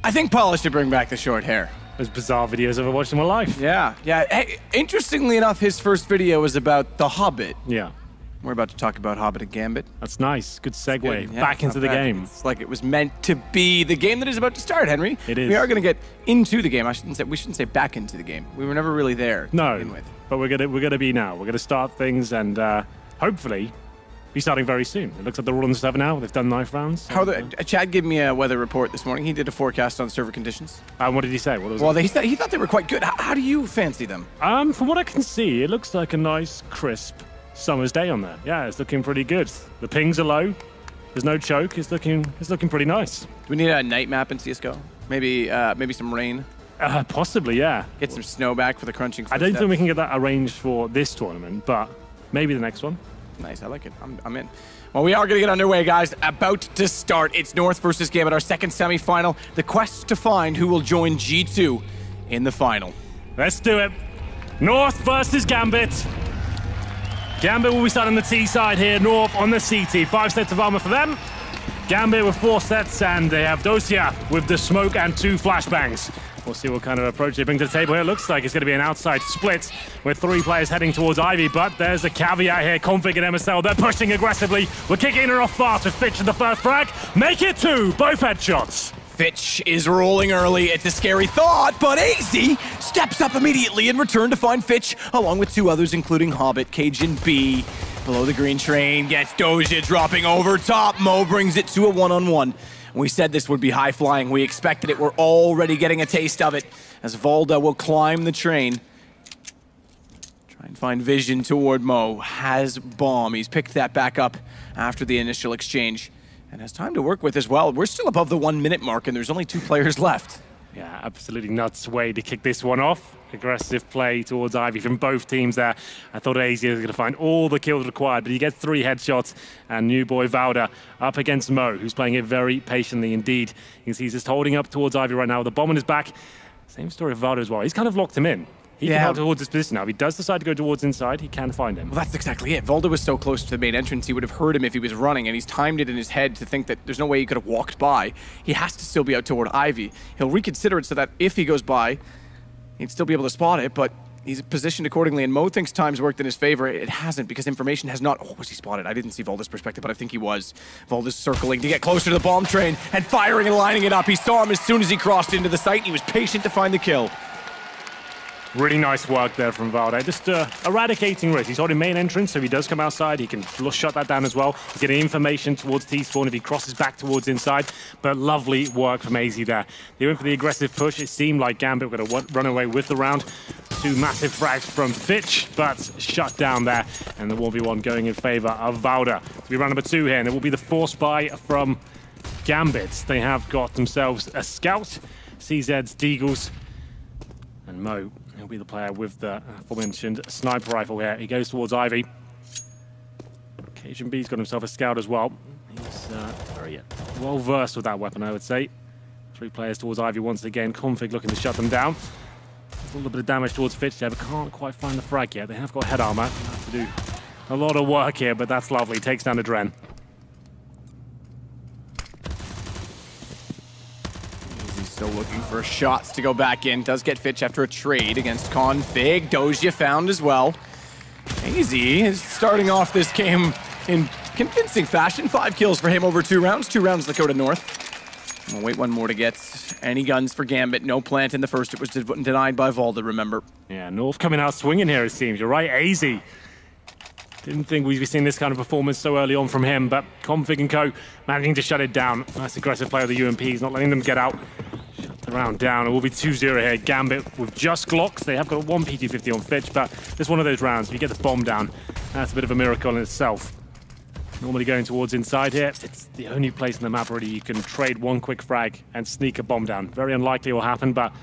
I think Paula should bring back the short hair. Those bizarre videos I've ever watched in my life. Yeah. Hey, interestingly enough, his first video was about The Hobbit. Yeah. We're about to talk about Hobbit and Gambit. That's nice. Good segue. Good. Yeah, back into the game. It's like it was meant to be the game that is about to start, Henry. It is. We are going to get into the game. We shouldn't say back into the game. We were never really there. No, to begin with. but we're gonna be now. We're gonna start things and hopefully be starting very soon. It looks like they're all on the server now. They've done knife rounds. Chad gave me a weather report this morning. He did a forecast on server conditions. What did he say? What was well, it? he thought they were quite good. How do you fancy them? From what I can see, it looks like a nice, crisp summer's day on there. Yeah, it's looking pretty good. The pings are low. There's no choke. It's looking pretty nice. Do we need a night map in CS:GO? Maybe some rain. Possibly, yeah. Get some snow back for the crunching footsteps. I don't think we can get that arranged for this tournament, but maybe the next one. Nice, I like it. I'm in. Well, we are going to get underway, guys. About to start. It's North versus Gambit, our second semi-final. The quest to find who will join G2 in the final. Let's do it. North versus Gambit. Gambit will be starting the T side here, North on the CT. 5 sets of armor for them. Gambit with 4 sets, and they have Dosia with the smoke and 2 flashbangs. We'll see what kind of approach they bring to the table here. It looks like it's going to be an outside split with 3 players heading towards Ivy, but there's a caveat here. Config and MSL, they're pushing aggressively. We're kicking her off fast with Fitch in the first frag. Make it 2, both headshots. Fitch is rolling early. It's a scary thought, but AZ steps up immediately in return to find Fitch, along with 2 others, including Hobbit, Cajun B. Below the green train, gets Doja dropping over top. Mo brings it to a 1-on-1. We said this would be high flying. We expected it. We're already getting a taste of it as Volda will climb the train. Try and find vision toward Mo. Has bomb. He's picked that back up after the initial exchange and has time to work with as well. We're still above the 1 minute mark and there's only 2 players left. Yeah, absolutely nuts way to kick this one off. Aggressive play towards Ivy from both teams there. I thought AZ was going to find all the kills required, but he gets 3 headshots. And new boy Valda up against Mo, who's playing it very patiently indeed. You can see he's just holding up towards Ivy right now with the bomb on his back. Same story with Valda as well. He's kind of locked him in. He can hold towards his position now. If he does decide to go towards inside, he can find him. Well, that's exactly it. Volda was so close to the main entrance, he would have heard him if he was running, and he's timed it in his head to think that there's no way he could have walked by. He has to still be out toward Ivy. He'll reconsider it so that if he goes by, he'd still be able to spot it, but he's positioned accordingly, and Mo thinks time's worked in his favor. It hasn't, because information has not... Oh, was he spotted? I didn't see Volda's perspective, but I think he was. Volda's circling to get closer to the bomb train and firing and lining it up. He saw him as soon as he crossed into the site, and he was patient to find the kill. Really nice work there from Valda. Just eradicating risk. He's holding main entrance, so if he does come outside, he can shut that down as well. He's getting information towards T-spawn if he crosses back towards inside. But lovely work from AZ there. They went for the aggressive push. It seemed like Gambit were going to run away with the round. 2 massive frags from Fitch, but shut down there. And the 1v1 going in favor of Valda. So we round number 2 here, and it will be the force buy from Gambit. They have got themselves a Scout, CZ's Deagles, and Mo. He'll be the player with the aforementioned sniper rifle here. He goes towards Ivy. Cajun B's got himself a Scout as well. He's very well versed with that weapon, I would say. 3 players towards Ivy once again. Config looking to shut them down. A little bit of damage towards Fitch there, but can't quite find the frag yet. They have got head armor. They have to do a lot of work here, but that's lovely. Takes down the Dren. Still looking for shots to go back in. Does get Fitch after a trade against Config. Doja found as well. AZ is starting off this game in convincing fashion. 5 kills for him over 2 rounds. 2 rounds Dakota North. We'll wait 1 more to get any guns for Gambit. No plant in the first. It was denied by Volda, remember. Yeah, North coming out swinging here, it seems. You're right, AZ. Didn't think we'd be seeing this kind of performance so early on from him, but Config and co managing to shut it down. Nice aggressive play with the UMPs, not letting them get out. Shut the round down. It will be 2-0 here. Gambit with just Glocks. They have got 1 PT-50 on Fitch, but it's one of those rounds. If you get the bomb down, that's a bit of a miracle in itself. Normally going towards inside here, it's the only place on the map really you can trade 1 quick frag and sneak a bomb down. Very unlikely it will happen, but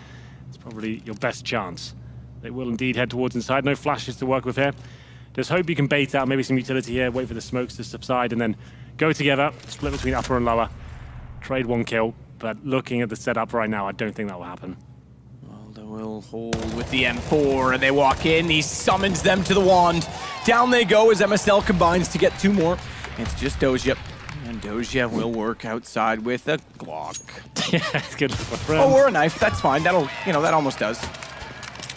it's probably your best chance. They will indeed head towards inside. No flashes to work with here. Just hope you can bait out maybe some utility here, wait for the smokes to subside, and then go together, split between upper and lower, trade 1 kill. But looking at the setup right now, I don't think that will happen. Waldo will hold with the M4, and they walk in. He summons them to the wand. Down they go as MSL combines to get 2 more. It's just Doja. And And Doja will work outside with a Glock. Yeah, it's good for a friend. Oh, or a knife. That's fine. That'll, that almost does.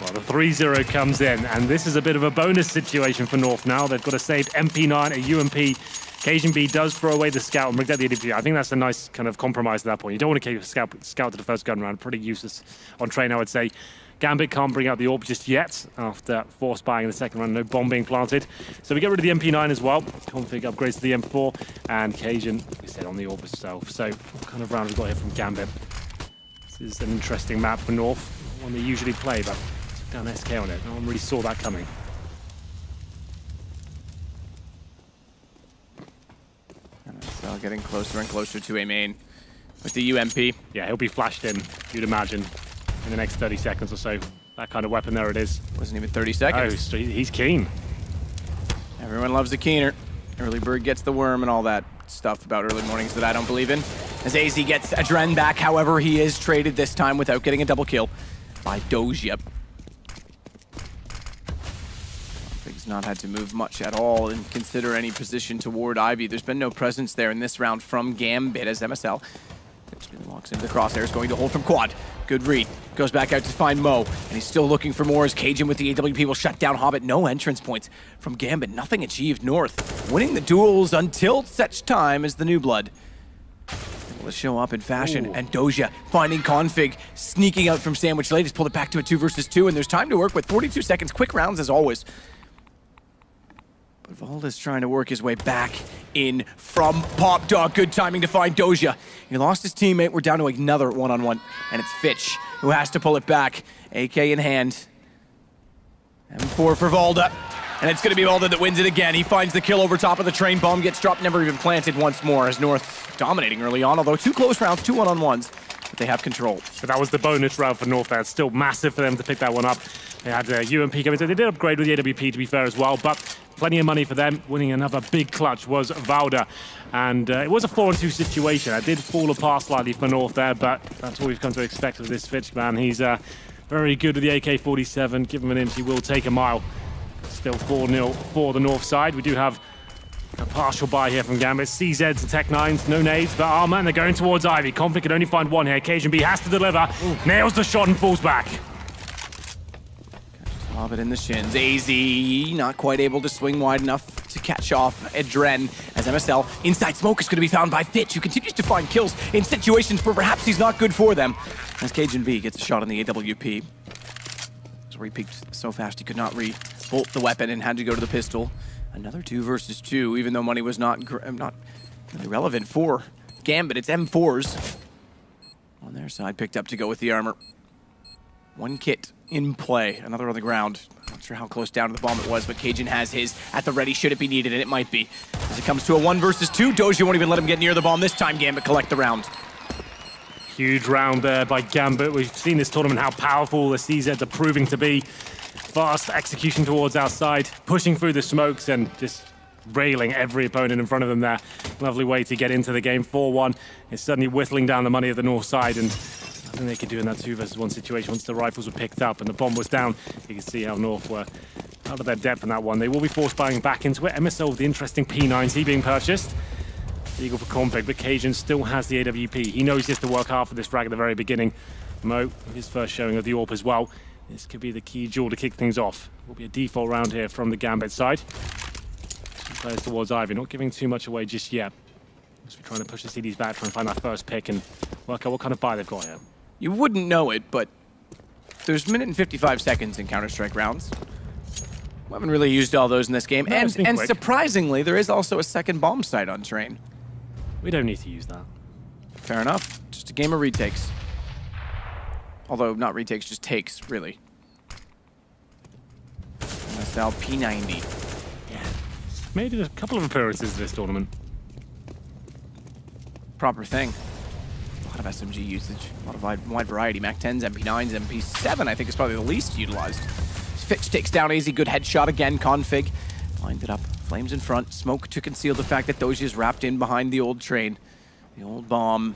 Well, the 3-0 comes in, and this is a bit of a bonus situation for North now. They've got a saved MP9, a UMP. KaZhanB does throw away the scout and bring down the AWP. I think that's a nice kind of compromise at that point. You don't want to keep a scout to the first gun round. Pretty useless on train, I would say. Gambit can't bring out the AWP just yet after force buying in the second round. No bomb being planted. So we get rid of the MP9 as well. Config upgrades to the M4. And Cajun, like I said, on the AWP itself. So what kind of round have we got here from Gambit? This is an interesting map for North. One they usually play, but took down SK on it. No one really saw that coming. So getting closer and closer to a main with the UMP. Yeah, he'll be flashed in, you'd imagine, in the next 30 seconds or so. That kind of weapon, there it is. Wasn't even 30 seconds. Oh, so he's keen. Everyone loves a keener. Early bird gets the worm and all that stuff about early mornings that I don't believe in. As AZ gets Adren back, however, he is traded this time without getting a double kill by Doja. He's not had to move much at all and consider any position toward Ivy. There's been no presence there in this round from Gambit as MSL walks into the crosshairs, going to hold from quad. Good read. Goes back out to find Mo, and he's still looking for more as Cajun with the AWP will shut down Hobbit. No entrance points from Gambit. Nothing achieved North. Winning the duels until such time as the new blood will show up in fashion. Ooh. And Doja finding config, sneaking out from Sandwich Ladies, pulled it back to a 2 versus 2, and there's time to work with 42 seconds. Quick rounds as always. But Valda's trying to work his way back in from Pop Dog. Good timing to find Doja. He lost his teammate. We're down to another one-on-one, and it's Fitch who has to pull it back. AK in hand. M4 for Valda. And it's going to be Valda that wins it again. He finds the kill over top of the train. Bomb gets dropped, never even planted once more as North dominating early on, although 2 close rounds, 2 one-on-ones. But they have control. But that was the bonus round for North there. It's still massive for them to pick that one up. They had UMP coming through. They did upgrade with the AWP, to be fair, as well, but plenty of money for them. Winning another big clutch was Valda. And it was a 4-on-2 situation. It did fall apart slightly for North there, but that's what we've come to expect with this Fitch man. He's very good with the AK-47. Give him an inch, he will take a mile. Still 4-0 for the North side. We do have a partial buy here from Gambit. CZ to Tech 9s, no nades, but armor, and they're going towards Ivy. Config can only find one here. KaZhanB has to deliver. Ooh. Nails the shot and falls back. Hobbit in the shins. AZ not quite able to swing wide enough to catch off Adren as MSL. Inside smoke is going to be found by Fitch, who continues to find kills in situations where perhaps he's not good for them. As KaZhanB gets a shot on the AWP. So he peeked so fast he could not re-bolt the weapon and had to go to the pistol. Another 2 versus 2, even though money was not really relevant for Gambit. It's M4s on their side, picked up to go with the armor. 1 kit in play, another on the ground. Not sure how close down to the bomb it was, but Cajun has his at the ready should it be needed, and it might be. As it comes to a 1 versus 2, Doja won't even let him get near the bomb this time. Gambit collect the round. Huge round there by Gambit. We've seen this tournament how powerful the CZs are proving to be. Fast execution towards our side, pushing through the smokes and just railing every opponent in front of them there. Lovely way to get into the game. 4-1. It's suddenly whittling down the money of the North side, and nothing they could do in that 2 versus 1 situation. Once the rifles were picked up and the bomb was down, you can see how North were out of their depth in that one. They will be force buying back into it. MSL with the interesting P90 being purchased. Eagle for config, but Cajun still has the AWP. He knows he has to work hard for this frag at the very beginning. Mo, his first showing of the AWP as well. This could be the key jewel to kick things off. Will be a default round here from the Gambit side. Players towards Ivy, not giving too much away just yet. As we're trying to push the CDs back, trying to find that first pick and work out what kind of buy they've got here. You wouldn't know it, but there's 1 minute and 55 seconds in Counter-Strike rounds. We haven't really used all those in this game. No, and surprisingly, there is also a second bomb site on train. We don't need to use that. Fair enough. Just a game of retakes. Although, not retakes, just takes, really. MSL P90. Yeah. Made it a couple of appearances this tournament. Proper thing. A lot of SMG usage. A lot of wide variety. MAC-10s, MP9s, MP7, I think is probably the least utilized. Fitch takes down AZ. Good headshot again. Config. Lined it up. Flames in front. Smoke to conceal the fact that Doja is wrapped in behind the old train. The old bomb.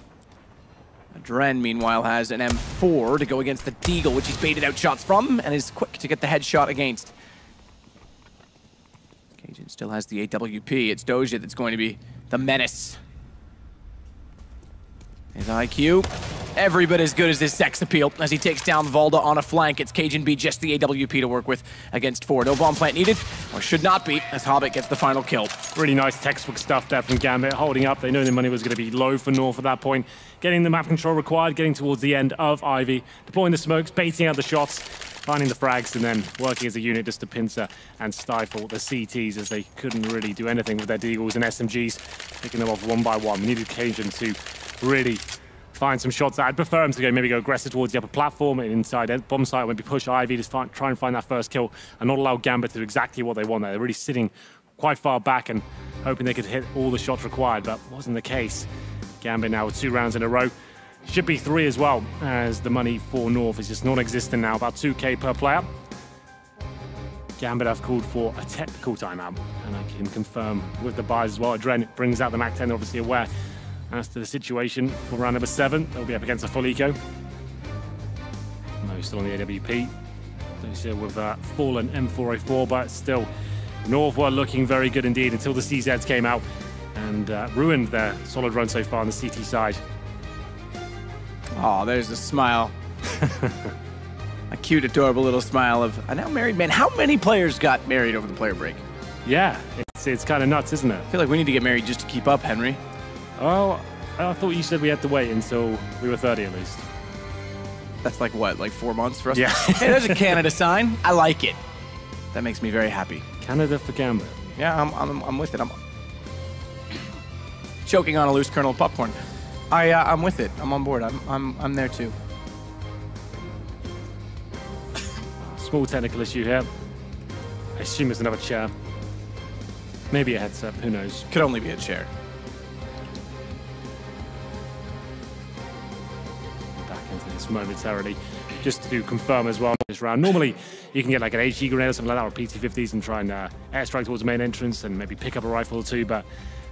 Adren, meanwhile, has an M4 to go against the Deagle, which he's baited out shots from, and is quick to get the headshot against. Cajun still has the AWP. It's Doja that's going to be the menace His IQ, every bit as good as his sex appeal as he takes down Valda on a flank. It's cajunb just the AWP to work with against 4. No bomb plant needed, or should not be, as Hobbit gets the final kill. Really nice textbook stuff there from Gambit, holding up. They know the money was going to be low for North at that point. Getting the map control required, getting towards the end of Ivy, deploying the smokes, baiting out the shots, finding the frags, and then working as a unit just to pincer and stifle the CTs as they couldn't really do anything with their Deagles and SMGs, picking them off one by one. We needed Cajun to really find some shots. I'd prefer him to maybe go aggressive towards the upper platform and inside bomb site, maybe push Ivy to try and find that first kill and not allow Gambit to do exactly what they want there. They're really sitting quite far back and hoping they could hit all the shots required, but wasn't the case. Gambit now with 2 rounds in a row. Should be 3 as well, as the money for North is just non-existent now, about 2K per player. Gambit have called for a technical timeout, and I can confirm with the buys as well. Adren brings out the MAC-10, they're obviously aware as to the situation for round number 7. They'll be up against a full eco. No, still on the AWP. Those here with fallen M404, but still, North were looking very good indeed until the CZs came out and ruined their solid run so far on the CT side. Oh, there's a smile. A cute, adorable little smile of a now married man. How many players got married over the player break? Yeah, it's kind of nuts, isn't it? I feel like we need to get married just to keep up, Henry. Oh, I thought you said we had to wait until we were 30 at least. That's like what, like 4 months for us? Yeah. Hey, there's a Canada sign. I like it. That makes me very happy. Canada for Gambit. Yeah, I'm with it. I'm choking on a loose kernel of popcorn. I'm with it. I'm on board. I'm there too. Small technical issue here. I assume it's another chair. Maybe a headset. Who knows? Could only be a chair. Back into this momentarily, just to confirm as well this round. Normally, you can get like an HE grenade or something like that, or PT-50s, and try and airstrike towards the main entrance and maybe pick up a rifle or two, but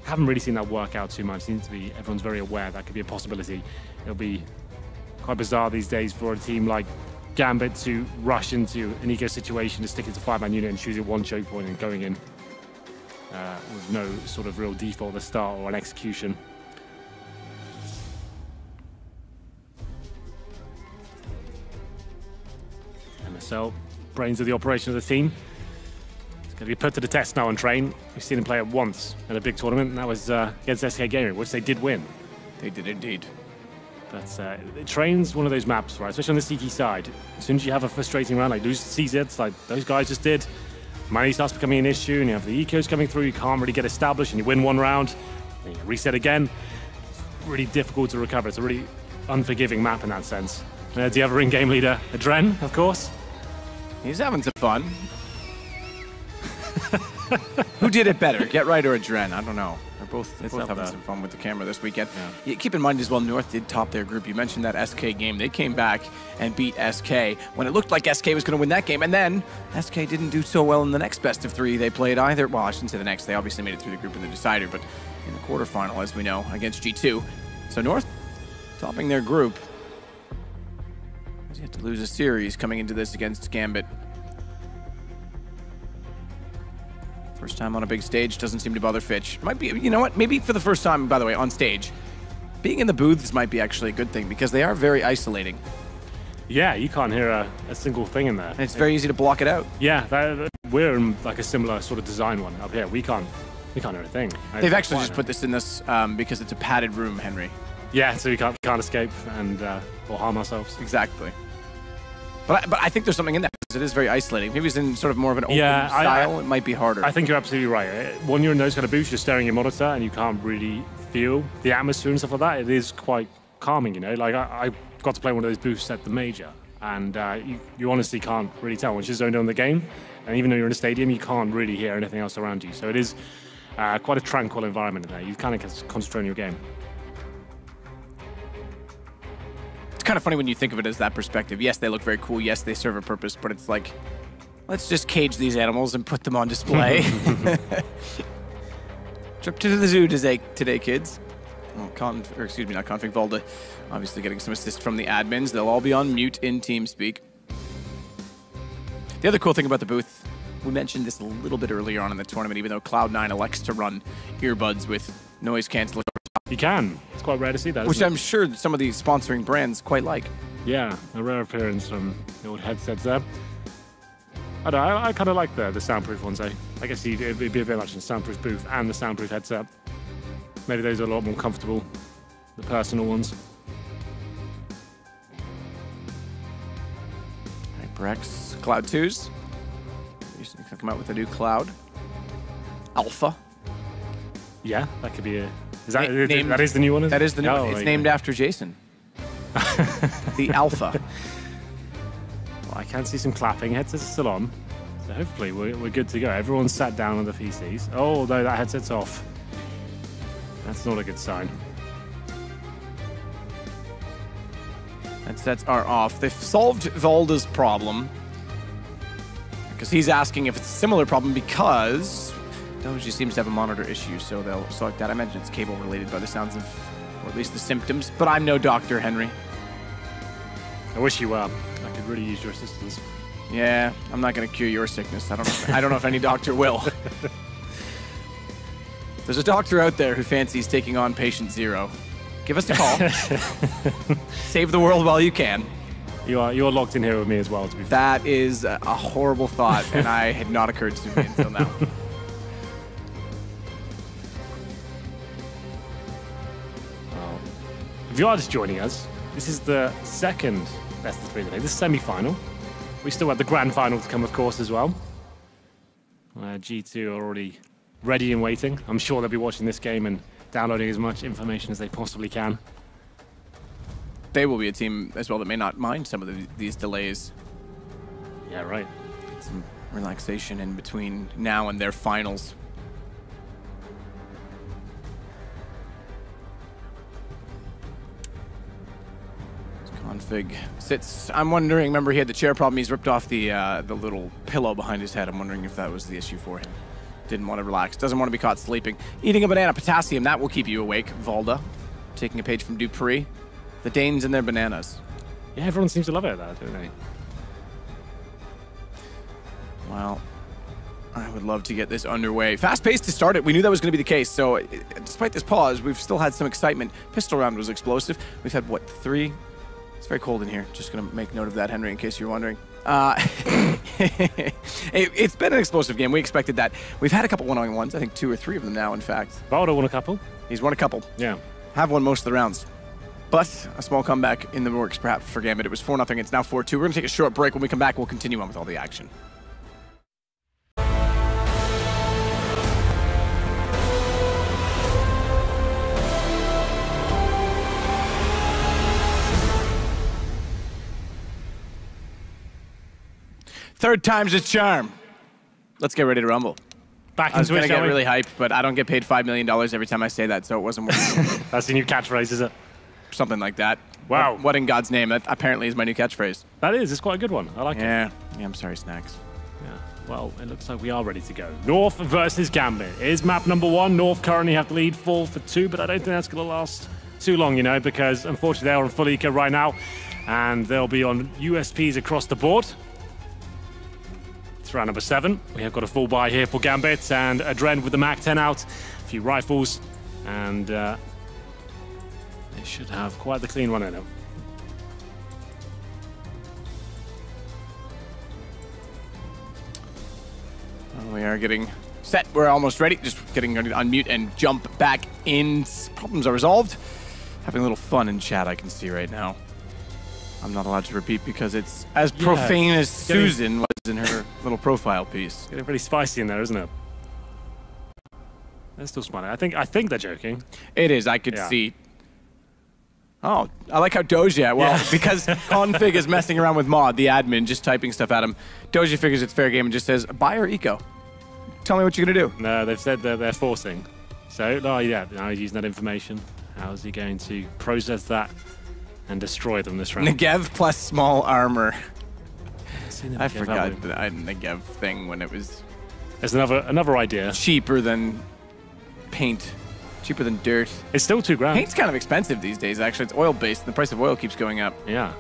haven't really seen that work out too much. Seems to be everyone's very aware that could be a possibility. It'll be quite bizarre these days for a team like Gambit to rush into an eco situation, to stick into 5-man unit and choosing one choke point and going in with no sort of real default at the start or an execution. MSL, brains of the operation of the team. It's going to be put to the test now on Train. We've seen him play it once at a big tournament, and that was against SK Gaming, which they did win. They did indeed. But Train's one of those maps, right, especially on the CT side. As soon as you have a frustrating round, like lose CZs, like those guys just did, money starts becoming an issue, and you have the ecos coming through, you can't really get established, and you win one round, and you reset again. It's really difficult to recover. It's a really unforgiving map in that sense. The other in-game leader, Adren, of course. He's having some fun. Who did it better, Get Right or Adren? I don't know. They're both having some fun with the camera this weekend. Yeah. Keep in mind as well, North did top their group. You mentioned that SK game. They came back and beat SK when it looked like SK was going to win that game. And then SK didn't do so well in the next best of 3 they played either. Well, I shouldn't say the next. They obviously made it through the group in the decider, but in the quarterfinal, as we know, against G2. So North topping their group. You have to lose a series coming into this against Gambit. First time on a big stage, doesn't seem to bother Fitch. Might be, you know what, maybe for the first time, by the way, on stage, being in the booths might be actually a good thing because they are very isolating. Yeah, you can't hear a single thing in there. And it's very easy to block it out. Yeah, we're in like a similar sort of design one up here. We can't hear a thing. They've actually just put this in this because it's a padded room, Henry. Yeah, so we can't escape and or harm ourselves. Exactly. But I think there's something in that because it is very isolating. Maybe it's in sort of more of an open style. It might be harder. I think you're absolutely right. When you're in those kind of booths, you're staring at your monitor and you can't really feel the atmosphere and stuff like that. It is quite calming, you know. Like I got to play one of those booths at the major, and you honestly can't really tell once you're zoned on the game. And even though you're in a stadium, you can't really hear anything else around you. So it is quite a tranquil environment in there. You kind of can concentrate on your game. It's kind of funny when you think of it as that perspective. Yes, they look very cool. Yes, they serve a purpose, but it's like, let's just cage these animals and put them on display. Trip to the zoo today, kids. Well, not config, Valda. Obviously getting some assist from the admins. They'll all be on mute in TeamSpeak. The other cool thing about the booth, we mentioned this a little bit earlier on in the tournament, even though Cloud9 elects to run earbuds with noise canceling. You can. It's quite rare to see that. Which I'm sure some of these sponsoring brands quite like. Yeah, a rare appearance from the old headsets there. I don't know, I kind of like the soundproof ones, eh? I guess it'd be a bit much in the soundproof booth and the soundproof headset. Maybe those are a lot more comfortable, the personal ones. Alright, Brex, Cloud 2s. He's going to come out with a new Cloud. Alpha. Yeah, that could be a... that is the new one? That is the new one. It's named after Jason. The Alpha. Well, I can see some clapping. Headsets are still on. So hopefully we're good to go. Everyone's sat down on the PCs. Oh, no, that headset's off. That's not a good sign. Headsets are off. They've solved Valda's problem. Because he's asking if it's a similar problem because Doji seems to have a monitor issue, so they'll select that. I imagine it's cable related by the sounds of, or at least the symptoms, but I'm no doctor, Henry. I wish you were. I could really use your assistance. Yeah, I'm not going to cure your sickness. I don't know if any doctor will. There's a doctor out there who fancies taking on patient 0. Give us a call. Save the world while you can. You're locked in here with me as well, to be fair. That is a horrible thought, and I had not occurred to me until now. If you are just joining us, this is the second best of 3 today. This is semi-final. We still have the grand final to come, of course, as well. G2 are already ready and waiting. I'm sure they'll be watching this game and downloading as much information as they possibly can. They will be a team as well that may not mind some of these delays. Yeah, right. Get some relaxation in between now and their finals. Config sits. I'm wondering, remember he had the chair problem. He's ripped off the little pillow behind his head. I'm wondering if that was the issue for him. Didn't want to relax. Doesn't want to be caught sleeping. Eating a banana, potassium, that will keep you awake. Valda, taking a page from Dupree. The Danes and their bananas. Yeah, everyone seems to love it, don't they? Well, I would love to get this underway. Fast-paced to start it. We knew that was going to be the case. So, despite this pause, we've still had some excitement. Pistol round was explosive. We've had, what, 3? It's very cold in here. Just going to make note of that, Henry, in case you're wondering. It's been an explosive game. We expected that. We've had a couple one-on-ones. I think 2 or 3 of them now, in fact. Valda won a couple. He's won a couple. Yeah. Have won most of the rounds. But a small comeback in the works, perhaps, for Gambit. It was 4-0. It's now 4-2. We're going to take a short break. When we come back, we'll continue on with all the action. Third time's a charm. Let's get ready to rumble. Back I was into going it, to get really hyped, but I don't get paid $5 million every time I say that, so it wasn't worth it. That's the new catchphrase, is it? Something like that. Wow. What in God's name? That apparently is my new catchphrase. That is. It's quite a good one. I like it. Yeah, I'm sorry, Snacks. Yeah. Well, it looks like we are ready to go. North versus Gambit is map number 1. North currently have the lead 4-2, but I don't think that's going to last too long, you know, because unfortunately they are on full eco right now, and they'll be on USPs across the board. Round number 7. We have got a full buy here for Gambit and Adren with the Mac 10 out, a few rifles, and they should have quite the clean run in it. We are getting set. We're almost ready. Just getting ready to unmute and jump back in. Problems are resolved. Having a little fun in chat, I can see right now. I'm not allowed to repeat because it's as profane as Susan was in her little profile piece. Getting pretty spicy in there, isn't it? They're still smiling. I think they're joking. It is. I could see. Oh, I like how Doja, well, because Config is messing around with Mod, the admin, just typing stuff at him. Doja figures it's fair game and just says, buy or eco? Tell me what you're going to do. No, they've said that they're forcing. So, now he's using that information. How is he going to process that and destroy them this round? Negev plus small armor. I forgot the Negev thing when it was... There's another idea. Cheaper than paint. Cheaper than dirt. It's still $2,000. Paint's kind of expensive these days, actually. It's oil-based, and the price of oil keeps going up. Yeah.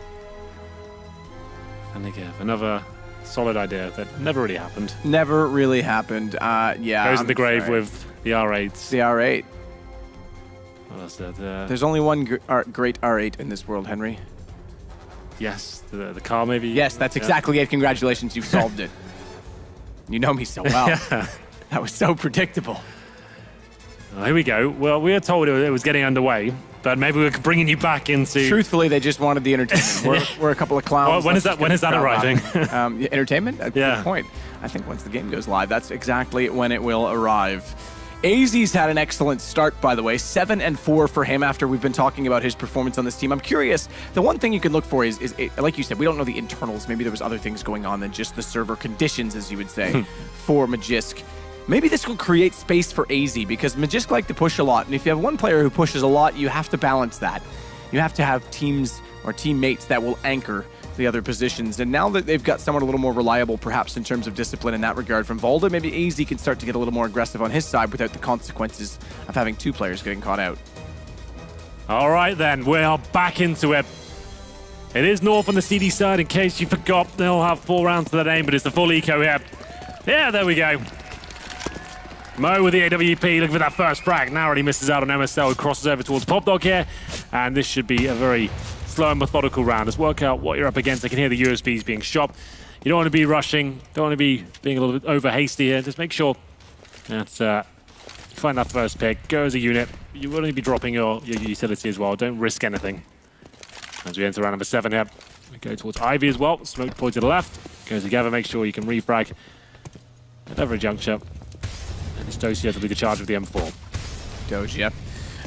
And Negev, another solid idea that never really happened. Never really happened. Yeah. Goes in the grave with the R8s. The R8. There's only one great R8 in this world, Henry. Yes, the car maybe? Yes, that's exactly it. Congratulations, you've solved it. You know me so well. That was so predictable. Well, here we go. Well, we were told it was getting underway, but maybe we're bringing you back into... Truthfully, they just wanted the entertainment. We're a couple of clowns. Well, when is that arriving? Entertainment? Good point. I think once the game goes live, that's exactly when it will arrive. AZ's had an excellent start, by the way. 7-4 for him after we've been talking about his performance on this team. I'm curious, the one thing you can look for is like you said, we don't know the internals. Maybe there was other things going on than just the server conditions, as you would say, for Magisk. Maybe this will create space for AZ, because Magisk like to push a lot, and if you have one player who pushes a lot, you have to balance that. You have to have teams or teammates that will anchor the other positions. And now that they've got someone a little more reliable, perhaps in terms of discipline in that regard from Volda, maybe AZ can start to get a little more aggressive on his side without the consequences of having two players getting caught out. All right, then. We are back into it. It is North on the CD side, in case you forgot. They'll have 4 rounds to their aim, but it's the full eco here. Yeah, there we go. Mo with the AWP, looking for that first frag. Now already misses out on MSL, who crosses over towards Popdog here. And this should be a very slow and methodical round. Just work out what you're up against. I can hear the USBs being shot. You don't want to be rushing. Don't want to be being a little bit over hasty here. Just make sure that find that first pick. Go as a unit. You want to be dropping your utility as well. Don't risk anything. As we enter round number 7 here. We go towards Ivy as well. Smoke point to the left. Go together. Make sure you can refrag at every juncture. And it's Dosia to lead the charge with the M4. Dosia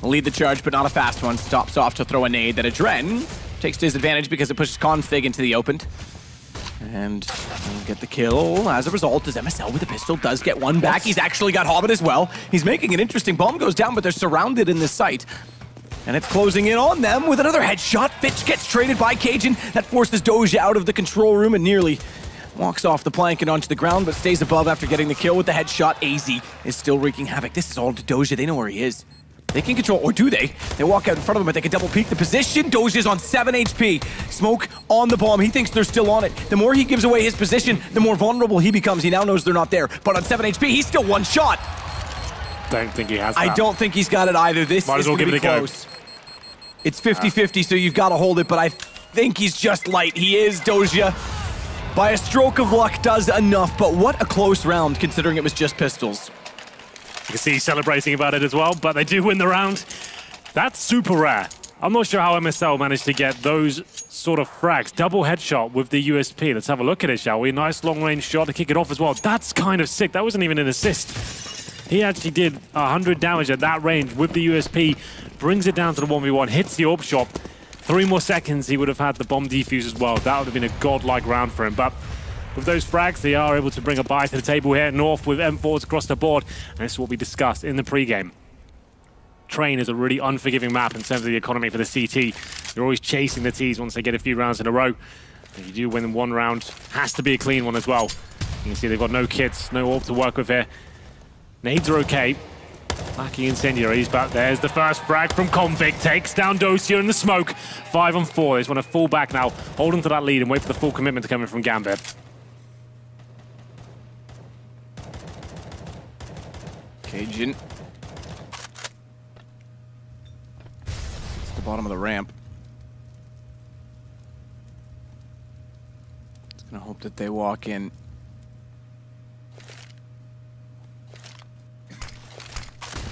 lead the charge, but not a fast one. Stops off to throw a nade that Adren takes to his advantage because it pushes Config into the open. And we'll get the kill as a result, as MSL with the pistol does get one back. He's actually got Hobbit as well. He's making an interesting bomb, goes down, but they're surrounded in this site. And it's closing in on them with another headshot. Fitch gets traded by Cajun. That forces Doja out of the control room and nearly walks off the plank and onto the ground, but stays above after getting the kill with the headshot. AZ is still wreaking havoc. This is all to Doja. They know where he is. They can control, or do they? They walk out in front of him, but they can double peek the position. Doja's on 7 HP. Smoke on the bomb. He thinks they're still on it. The more he gives away his position, the more vulnerable he becomes. He now knows they're not there. But on 7 HP, he's still one shot. Don't think he has that. I don't think he's got it either. This Might is as well going to be close. It's 50-50, so you've got to hold it, but I think he's just light. He is. Doja, by a stroke of luck, does enough, but what a close round, considering it was just pistols. You can see he's celebrating about it as well, but they do win the round. That's super rare. I'm not sure how MSL managed to get those sort of frags. Double headshot with the USP. Let's have a look at it, shall we? Nice long-range shot to kick it off as well. That's kind of sick. That wasn't even an assist. He actually did 100 damage at that range with the USP. Brings it down to the 1v1, hits the AWP shot. 3 more seconds, he would have had the bomb defuse as well. That would have been a godlike round for him. But with those frags, they are able to bring a buy to the table here. North with M4s across the board. And this is what we discussed in the pregame. Train is a really unforgiving map in terms of the economy for the CT. You're always chasing the Ts once they get a few rounds in a row. If you do win one round, has to be a clean one as well. You can see they've got no kits, no AWP to work with here. Nades are okay. Lacking incendiaries, but there's the first frag from Config. Takes down Dosia in the smoke. 5 on 4. They just want to fall back now, hold on to that lead and wait for the full commitment to come in from Gambit. Cajun. It's the bottom of the ramp. Just gonna hope that they walk in.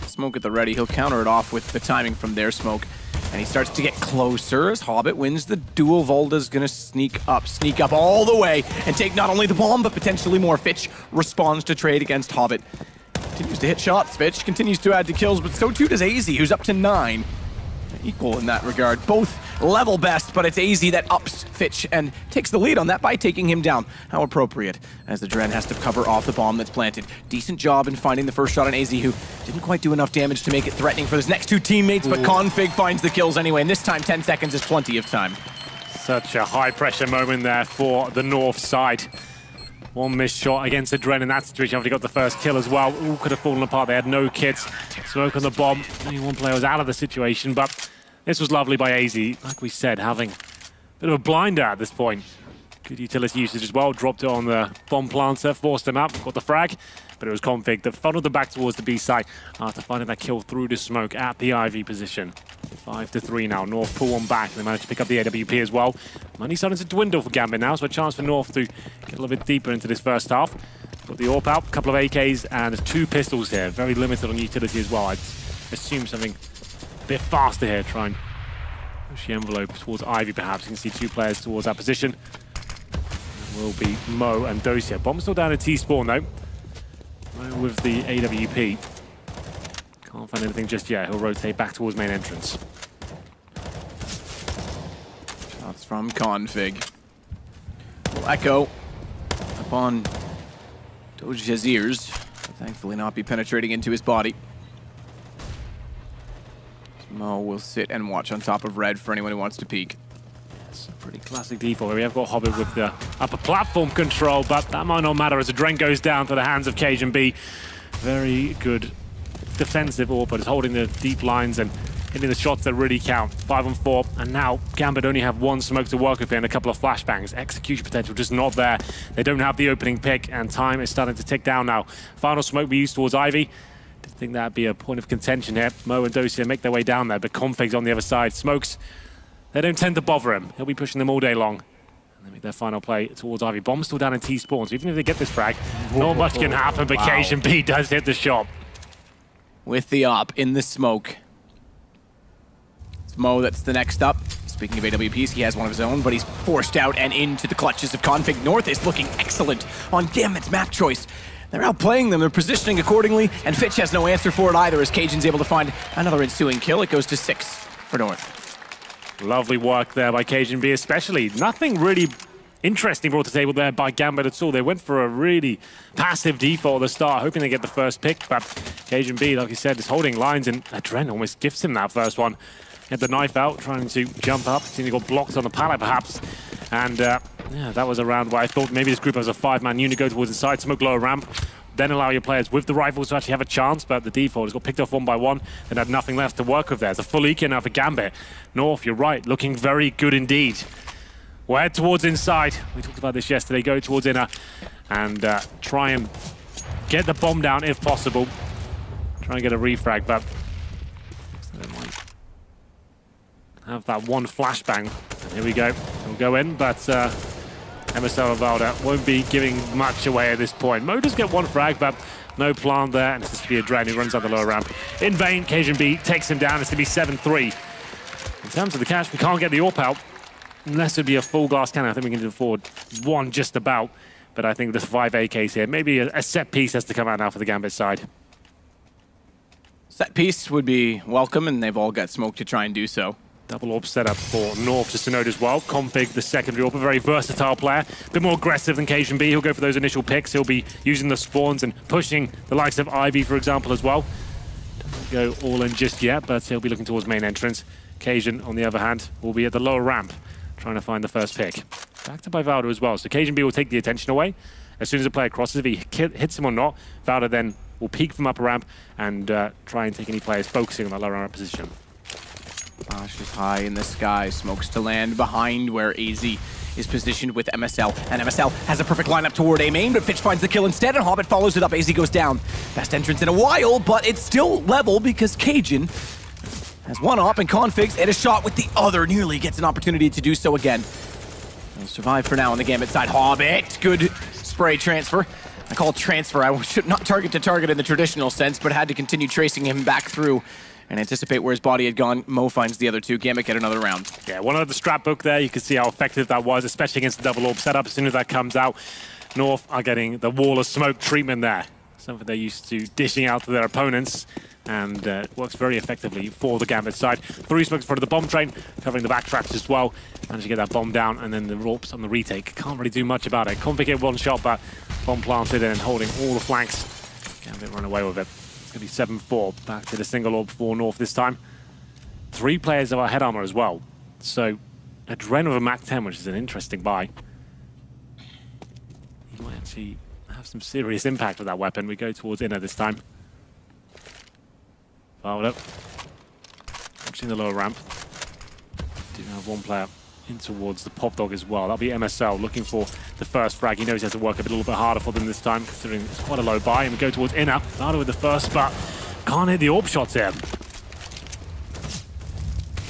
Smoke at the ready. He'll counter it off with the timing from their smoke. And he starts to get closer as Hobbit wins the duel. Volda's gonna sneak up all the way and take not only the bomb, but potentially more. Fitch responds to trade against Hobbit. Continues to hit shots, Fitch. Continues to add to kills, but so too does AZ, who's up to 9. Equal in that regard. Both level best, but it's AZ that ups Fitch and takes the lead on that by taking him down. How appropriate, as the Dren has to cover off the bomb that's planted. Decent job in finding the first shot on AZ, who didn't quite do enough damage to make it threatening for his next 2 teammates, but Config finds the kills anyway, and this time 10 seconds is plenty of time. Such a high-pressure moment there for the North side. One missed shot against the Dren in that situation. After he got the first kill as well. All could have fallen apart. They had no kits. Smoke on the bomb. Only one player was out of the situation, but this was lovely by AZ. Like we said, having a bit of a blinder at this point. Good utility usage as well. Dropped it on the bomb planter, forced him up, got the frag, but it was Config that funneled them back towards the B site after finding that kill through the smoke at the Ivy position. 5-3 now. North pull one back. They managed to pick up the AWP as well. Money starting to dwindle for Gambit now, so a chance for North to get a little bit deeper into this first half. Got the AWP out, a couple of AKs, and there's 2 pistols here. Very limited on utility as well. I'd assume something a bit faster here. Try and push the envelope towards Ivy perhaps. You can see 2 players towards that position. Will be Mo and Dosia. Bomb's still down at T-spawn though. Mo with the AWP. Can't find anything just yet. He'll rotate back towards main entrance. Shots from Config. Will echo upon Dosia's ears. But thankfully not be penetrating into his body. Mo will sit and watch on top of red for anyone who wants to peek. Pretty classic default. We have got Hobbit with the upper platform control, but that might not matter as the Dren goes down to the hands of Cajun B. Very good defensive AWP, but it's holding the deep lines and hitting the shots that really count. 5-on-4, and now Gambit only have 1 smoke to work with here and a couple of flashbangs. Execution potential just not there. They don't have the opening pick, and time is starting to tick down now. Final smoke we used towards Ivy. Didn't think that'd be a point of contention here. Mo and Dosia make their way down there, but Config's on the other side. Smokes. They don't tend to bother him. He'll be pushing them all day long. And they make their final play towards Ivy. Bomb's still down in T-spawn, so even if they get this frag, not much can happen, but Cajun B does hit the shot. With the op in the smoke. It's Mo that's the next up. Speaking of AWPs, he has one of his own, but he's forced out and into the clutches of Config. North is looking excellent on Gambit's map choice. They're outplaying them, they're positioning accordingly, and Fitch has no answer for it either as Cajun's able to find another ensuing kill. It goes to 6 for North. Lovely work there by Cajun B especially. Nothing really interesting brought to the table there by Gambit at all. They went for a really passive default at the start, hoping they get the first pick, but Cajun B, like you said, is holding lines, and Adren almost gifts him that first one. He had the knife out, trying to jump up. He got blocked on the pallet perhaps, and yeah, that was around where I thought maybe this group has a 5-man unit go towards the side, smoke lower ramp, then allow your players with the rifles to actually have a chance, but the default has got picked off 1 by 1 and had nothing left to work with there. It's a full eco now for Gambit. North, you're right, looking very good indeed. We'll head towards inside. We talked about this yesterday. Go towards inner and try and get the bomb down if possible. Try and get a refrag, but they might have that 1 flashbang. And here we go. We'll go in, but MSL Valda won't be giving much away at this point. Mo does get 1 frag, but no plant there, and it's just to be a Dren who runs out the lower ramp. In vain, Cajun B takes him down. It's going to be 7-3. In terms of the cash, we can't get the AWP out. Unless it would be a full glass cannon, I think we can afford 1 just about. But I think there's 5 AKs here. Maybe a set piece has to come out now for the Gambit side. Set piece would be welcome, and they've all got smoke to try and do so. Double AWP setup for North, just to note as well. Config, the secondary AWP, a very versatile player. A bit more aggressive than Cajun B. He'll go for those initial picks. He'll be using the spawns and pushing the likes of Ivy, for example, as well. Doesn't go all in just yet, but he'll be looking towards main entrance. Cajun, on the other hand, will be at the lower ramp, trying to find the first pick. Backed up by Valda as well, so Cajun B will take the attention away. As soon as the player crosses, if he hits him or not, Valda then will peek from upper ramp and try and take any players focusing on that lower ramp position. Bosch is high in the sky, smokes to land behind where AZ is positioned with MSL, and MSL has a perfect lineup toward A main, but Fitch finds the kill instead, and Hobbit follows it up. AZ goes down. Best entrance in a while, but it's still level because Cajun has 1 op and Configs and a shot with the other, nearly gets an opportunity to do so again. He'll survive for now on the Gambit side. Hobbit, good spray transfer. I call it transfer. I should not target to target in the traditional sense, but had to continue tracing him back through and anticipate where his body had gone. Mo finds the other 2. Gambit get another round. Yeah, one of the strap book there. You can see how effective that was, especially against the double AWP setup. As soon as that comes out, North are getting the wall of smoke treatment there. Something they're used to dishing out to their opponents, and it works very effectively for the Gambit side. 3 smokes in front of the bomb train, covering the back tracks as well. Managed to get that bomb down, and then the ropes on the retake. Can't really do much about it. Config hit 1 shot, but bomb planted and holding all the flanks. Gambit run away with it. It's going to be 7-4. Back to the single AWP for North this time. 3 players of our head armor as well. So, a Dren with a Mac 10, which is an interesting buy. He might actually have some serious impact with that weapon. We go towards inner this time. Fouled up. Watching the lower ramp. Do have 1 player in towards the Pop Dog as well. That'll be MSL looking for the first frag. He knows he has to work a little bit harder for them this time, considering it's quite a low buy. And we go towards Inner. Started with the first, but can't hit the AWP shots here.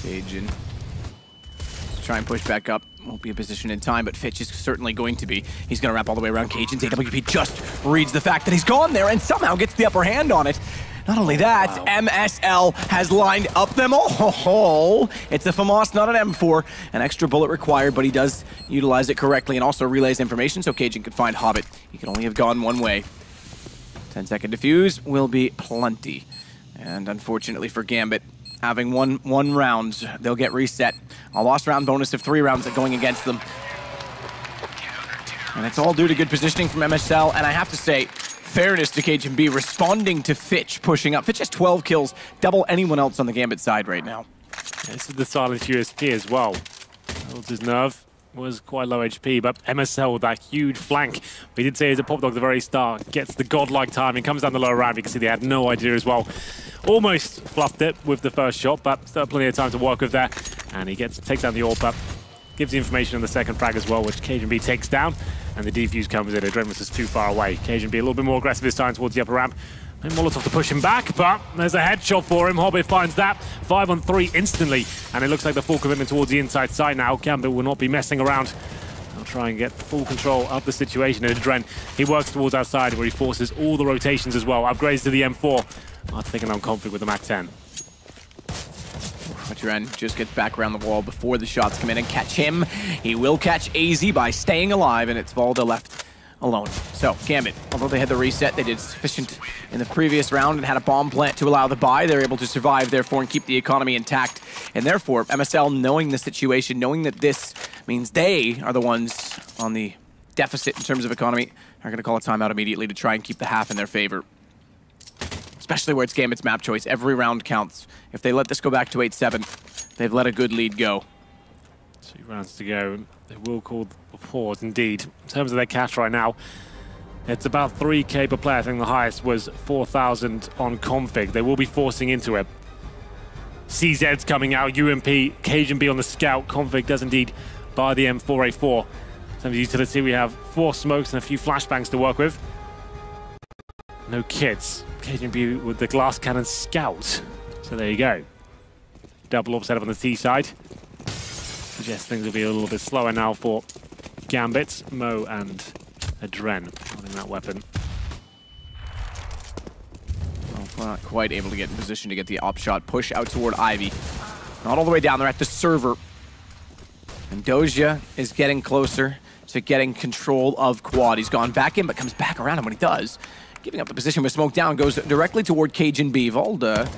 Cajun. Try and push back up. Won't be a position in time, but Fitch is certainly going to be. He's going to wrap all the way around Cajun's. AWP just reads the fact that he's gone there and somehow gets the upper hand on it. Not only that, wow. MSL has lined up them all. It's a FAMAS, not an M4. An extra bullet required, but he does utilize it correctly and also relays information so Cajun could find Hobbit. He could only have gone one way. 10-second defuse will be plenty. And unfortunately for Gambit, having one round, they'll get reset. A lost round bonus of 3 rounds going against them. And it's all due to good positioning from MSL, and I have to say, fairness to Cajun B responding to Fitch pushing up. Fitch has 12 kills, double anyone else on the Gambit side right now. Yeah, this is the silent USP as well. His nerve was quite low HP, but MSL with that huge flank. We did say he's a Pop Dog at the very start, gets the godlike timing, comes down the lower ramp. You can see they had no idea as well. Almost fluffed it with the first shot, but still plenty of time to work with there. And he takes down the AWP up, gives the information on the second frag as well, which Cajun B takes down. And the defuse comes in. Adrenalis is too far away. Cajun B a little bit more aggressive this time towards the upper ramp. And Molotov to push him back, but there's a headshot for him. Hobbit finds that. 5 on 3 instantly. And it looks like the full commitment towards the inside side now. Gambit will not be messing around. They'll try and get full control of the situation. And Adren, he works towards outside where he forces all the rotations as well. Upgrades to the M4. After taking on conflict with the MAC-10. Adren just gets back around the wall before the shots come in and catch him. He will catch AZ by staying alive, and it's Valda left alone. So, Gambit, although they had the reset, they did sufficient in the previous round and had a bomb plant to allow the buy. They're able to survive, therefore, and keep the economy intact. And therefore, MSL, knowing the situation, knowing that this means they are the ones on the deficit in terms of economy, are going to call a timeout immediately to try and keep the half in their favor. Especially where it's Gambit's map choice. Every round counts. If they let this go back to 8-7, they've let a good lead go. 2 rounds to go. They will call the pause, indeed. In terms of their cash right now, it's about 3K per player. I think the highest was 4,000 on config. They will be forcing into it. CZ's coming out, UMP, Cajun B on the scout. Config does indeed buy the M4A4. In terms of utility, we have 4 smokes and a few flashbangs to work with. No kits. Cajun B with the glass cannon scout. So there you go. Double up set up on the T side. Suggest things will be a little bit slower now for Gambit, Mo, and Adren holding that weapon. Well, we're not quite able to get in position to get the op shot. Push out toward Ivy. Not all the way down there at the server. And Doja is getting closer to getting control of Quad. He's gone back in, but comes back around, and when he does, giving up the position with smoke down, goes directly toward Cajun B. Valda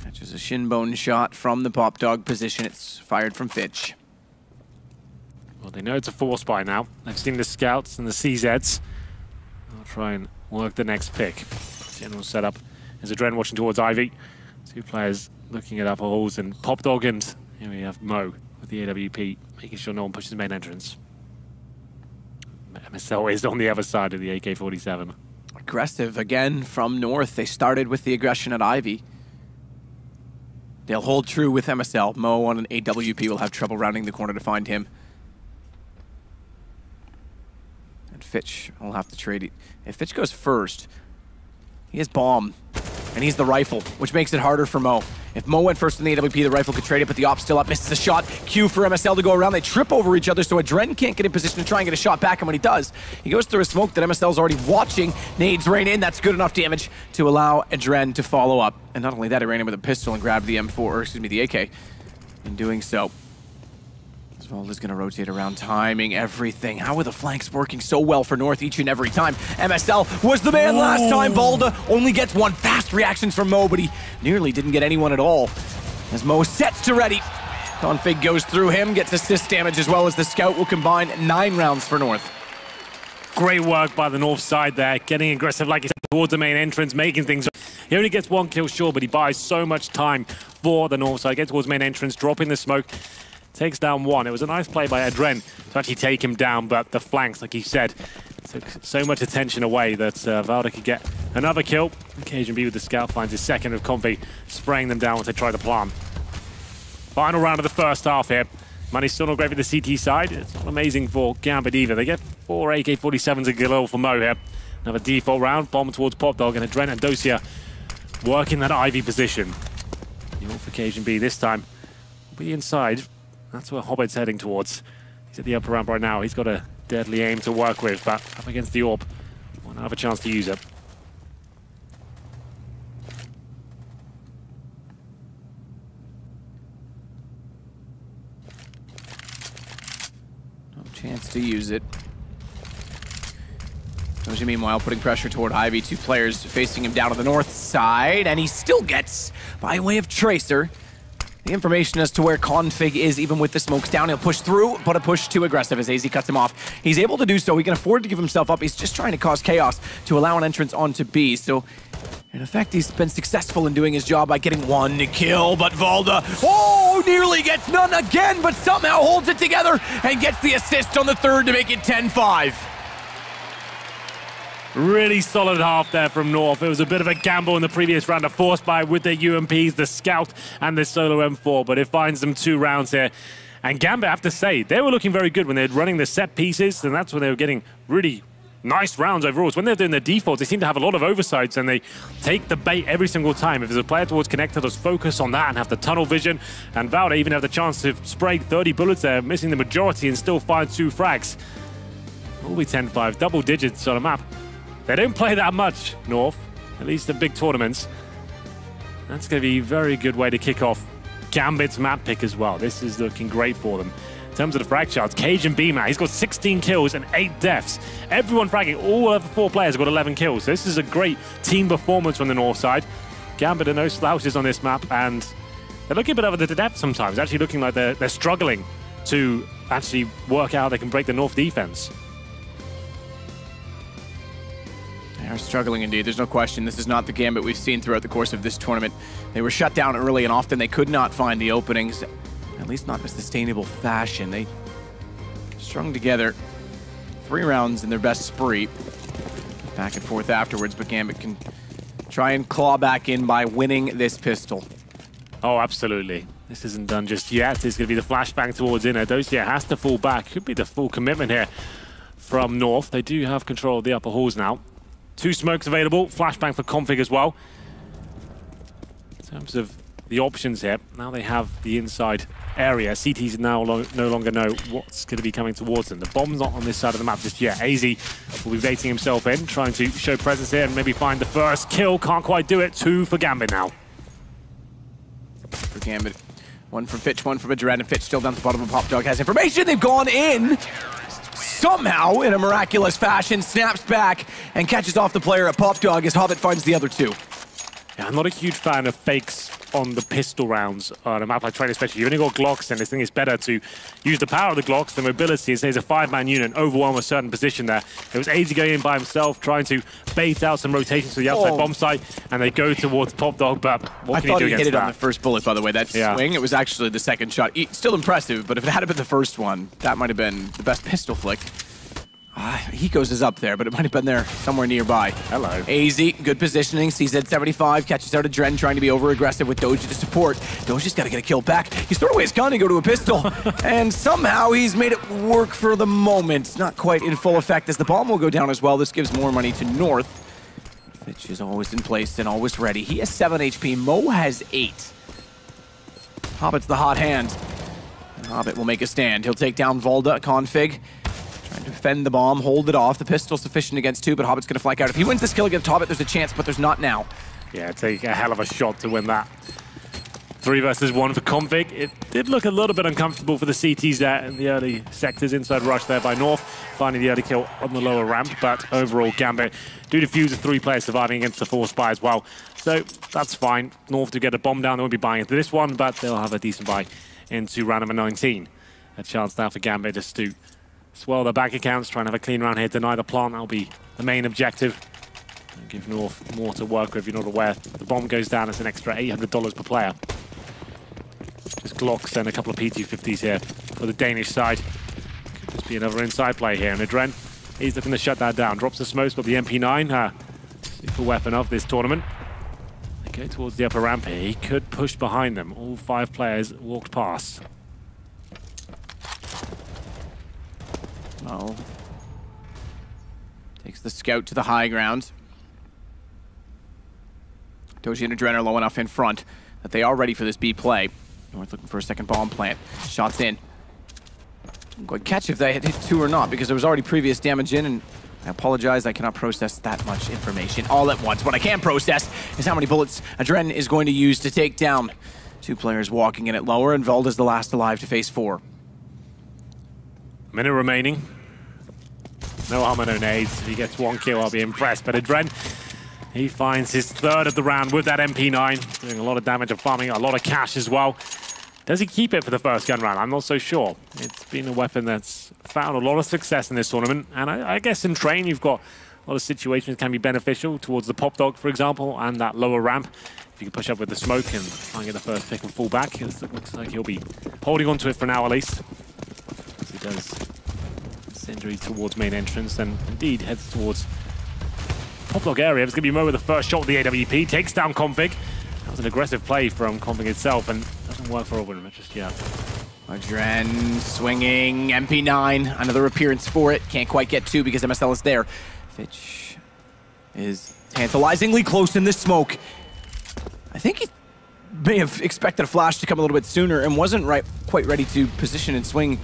catches a shin bone shot from the Pop Dog position. It's fired from Fitch. Well, they know it's a force buy now. They've seen the scouts and the CZs. They'll try and work the next pick. General setup is Adren watching towards Ivy. 2 players looking at upper halls, and Pop Dog, and here we have Mo with the AWP, making sure no one pushes the main entrance. MSL is on the other side of the AK-47. Aggressive again from North. They started with the aggression at Ivy. They'll hold true with MSL. Mo on an AWP will have trouble rounding the corner to find him. And Fitch will have to trade it. If Fitch goes first, he has bomb, and he's the rifle, which makes it harder for Mo. If Mo went first in the AWP, the rifle could trade it, but the op's still up, misses a shot. Q for MSL to go around. They trip over each other, so Adren can't get in position to try and get a shot back, and when he does, he goes through a smoke that MSL's already watching. Nades rain in. That's good enough damage to allow Adren to follow up. And not only that, he ran in with a pistol and grabbed the M4, or excuse me, the AK. In doing so, Valda's gonna rotate around, timing everything. How are the flanks working so well for North each and every time? MSL was the man last time. Valda only gets 1. Fast reactions from Mo, but he nearly didn't get anyone at all. As Mo sets to ready. Config goes through him, gets assist damage as well as the scout will combine 9 rounds for North. Great work by the North side there, getting aggressive, like he said, towards the main entrance, making things. He only gets 1 kill, sure, but he buys so much time for the North side. Gets towards main entrance, dropping the smoke. Takes down 1. It was a nice play by Adren to actually take him down, but the flanks, like he said, took so much attention away that Valda could get another kill. Cajun B with the scout finds his second of Convy, spraying them down once they try to plant. Final round of the first half here. Money's still not great for the CT side. It's not amazing for Gambit either. They get 4 AK-47s and Galil for Mo here. Another default round, bomb towards Popdog, and Adren and Dosia working that Ivy position. The AWP for Cajun B this time will be inside. That's where Hobbit's heading towards. He's at the upper ramp right now. He's got a deadly aim to work with, but up against the AWP, won't have a chance to use it. Chance to use it. Doja, meanwhile, putting pressure toward Ivy. 2 players facing him down on the north side, and he still gets, by way of Tracer, the information as to where Config is, even with the smokes down. He'll push through, but a push too aggressive as AZ cuts him off. He's able to do so. He can afford to give himself up. He's just trying to cause chaos to allow an entrance onto B. So, in effect, he's been successful in doing his job by getting 1 kill, but Valda, nearly gets none again, but somehow holds it together and gets the assist on the 3rd to make it 10-5. Really solid half there from North. It was a bit of a gamble in the previous round, a force buy with their UMPs, the Scout and the Solo M4, but it finds them 2 rounds here. And Gambit, I have to say, they were looking very good when they were running the set pieces, and that's when they were getting really nice rounds overall. When they're doing their defaults, they seem to have a lot of oversights, and they take the bait every single time. If there's a player towards connector, just focus on that and have the tunnel vision. And Valda even have the chance to spray 30 bullets there, missing the majority and still find 2 frags. Will be 10-5, double digits on a map. They don't play that much, North, at least in big tournaments. That's going to be a very good way to kick off Gambit's map pick as well. This is looking great for them. In terms of the frag charts, Cajun B, man, he's got 16 kills and 8 deaths. Everyone fragging, all other 4 players have got 11 kills. So this is a great team performance from the north side. Gambit are no slouches on this map, and they're looking a bit over the depth sometimes, actually looking like they're struggling to actually work out how they can break the north defense. They are struggling indeed, there's no question. This is not the Gambit we've seen throughout the course of this tournament. They were shut down early, and often they could not find the openings, at least not in a sustainable fashion. They strung together 3 rounds in their best spree. Back and forth afterwards, but Gambit can try and claw back in by winning this pistol. Oh, absolutely. This isn't done just yet. It's going to be the flashbang towards inner. Dosia has to fall back. Could be the full commitment here from North. They do have control of the upper halls now. 2 smokes available. Flashbang for Config as well. In terms of the options here, now they have the inside area. CTs now no longer know what's going to be coming towards them. The bomb's not on this side of the map just yet. AZ will be baiting himself in, trying to show presence here and maybe find the first kill. Can't quite do it. 2 for Gambit now. For Gambit. 1 from Fitch, 1 from Adren, and Fitch still down at the bottom of Popdog has information. They've gone in. Somehow, in a miraculous fashion, snaps back and catches off the player at Popdog as Hobbit finds the other 2. Yeah, I'm not a huge fan of fakes on the pistol rounds on a map like Train, especially. You've only got Glocks, and I think it's better to use the power of the Glocks, the mobility. There's a 5-man unit, overwhelm a certain position there. It was AZ going in by himself, trying to bait out some rotations to the outside bomb site, and they go towards Popdog, but what can you do against that? I thought he hit it on the first bullet, by the way, that swing. It was actually the second shot. Still impressive, but if it had been the first one, that might have been the best pistol flick. Hikos is up there, but it might have been there somewhere nearby. Hello. AZ, good positioning. CZ75 catches out a Dren, trying to be over-aggressive with Doja to support. Doja's got to get a kill back. He's thrown away his gun to go to a pistol, and somehow he's made it work for the moment. It's not quite in full effect as the bomb will go down as well. This gives more money to North. Fitch is always in place and always ready. He has 7 HP. Mo has 8. Hobbit's the hot hand. And Hobbit will make a stand. He'll take down Valda, Config. Trying to defend the bomb, hold it off. The pistol sufficient against 2, but Hobbit's going to flank out. If he wins this kill against Hobbit, there's a chance, but there's not now. Yeah, take a hell of a shot to win that. 3 versus 1 for Config. It did look a little bit uncomfortable for the CTs there in the early sectors. Inside rush there by North, finding the early kill on the lower ramp, but overall Gambit do defuse the 3 players surviving against the 4 spy as well. So that's fine. North to get a bomb down, they won't be buying into this one, but they'll have a decent buy into round number 19. A chance now for Gambit just to swell their bank accounts, try and have a clean round here, deny the plant. That'll be the main objective. And give North more to work with. If you're not aware, the bomb goes down as an extra $800 per player. Just Glocks and a couple of P250s here for the Danish side. Could just be another inside play here. And Adren, he's looking to shut that down. Drops the smokes, but the MP9, super weapon of this tournament. They go towards the upper ramp here. He could push behind them. All 5 players walked past. Mo takes the scout to the high ground. Doji and Adren are low enough in front that they are ready for this B play. North looking for a second bomb plant. Shots in. Good catch if they hit 2 or not, because there was already previous damage in, and I apologize, I cannot process that much information all at once. What I can process is how many bullets Adren is going to use to take down 2 players walking in at lower, and Vald is the last alive to face 4. Minute remaining. No armor, no nades. If he gets 1 kill, I'll be impressed. But Adren, he finds his 3rd of the round with that MP9, doing a lot of damage and farming a lot of cash as well. Does he keep it for the first gun round? I'm not so sure. It's been a weapon that's found a lot of success in this tournament. And I guess in train, you've got a lot of situations that can be beneficial towards the pop dog, for example, and that lower ramp. If you can push up with the smoke and try and get the first pick and fall back, it looks like he'll be holding on to it for now at least. As he does injury towards main entrance and indeed heads towards pop dog area. It's going to be Mo with the first shot with the AWP. Takes down Config. That was an aggressive play from Config itself and doesn't work for Overman just yet. Adren swinging, MP9, another appearance for it. Can't quite get 2 because MSL is there. Fitch is tantalizingly close in this smoke. I think he may have expected a flash to come a little bit sooner and wasn't quite ready to position and swing.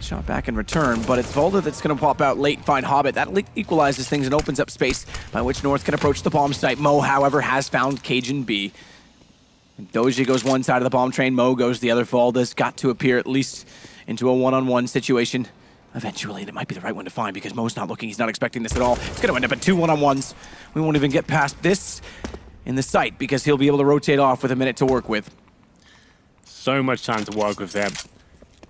Shot back in return, but it's Volda that's going to pop out late and find Hobbit. That equalizes things and opens up space by which North can approach the bomb site. Mo, however, has found Cajun B. Doji goes one side of the bomb train, Mo goes the other. Volda's got to appear at least into a one-on-one situation eventually, and it might be the right one to find because Mo's not looking. He's not expecting this at all. It's going to end up at 2 one-on-ones. We won't even get past this in the site because he'll be able to rotate off with a minute to work with. So much time to work with them.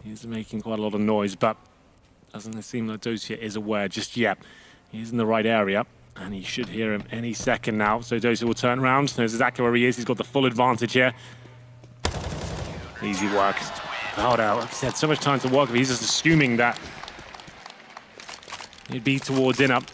He's making quite a lot of noise, but doesn't seem like Dosia is aware just yet. He's in the right area, and he should hear him any second now. So Dosia will turn around, knows exactly where he is. He's got the full advantage here. Easy work. Like I said, so much time to work with. He's just assuming that he'd be towards in up,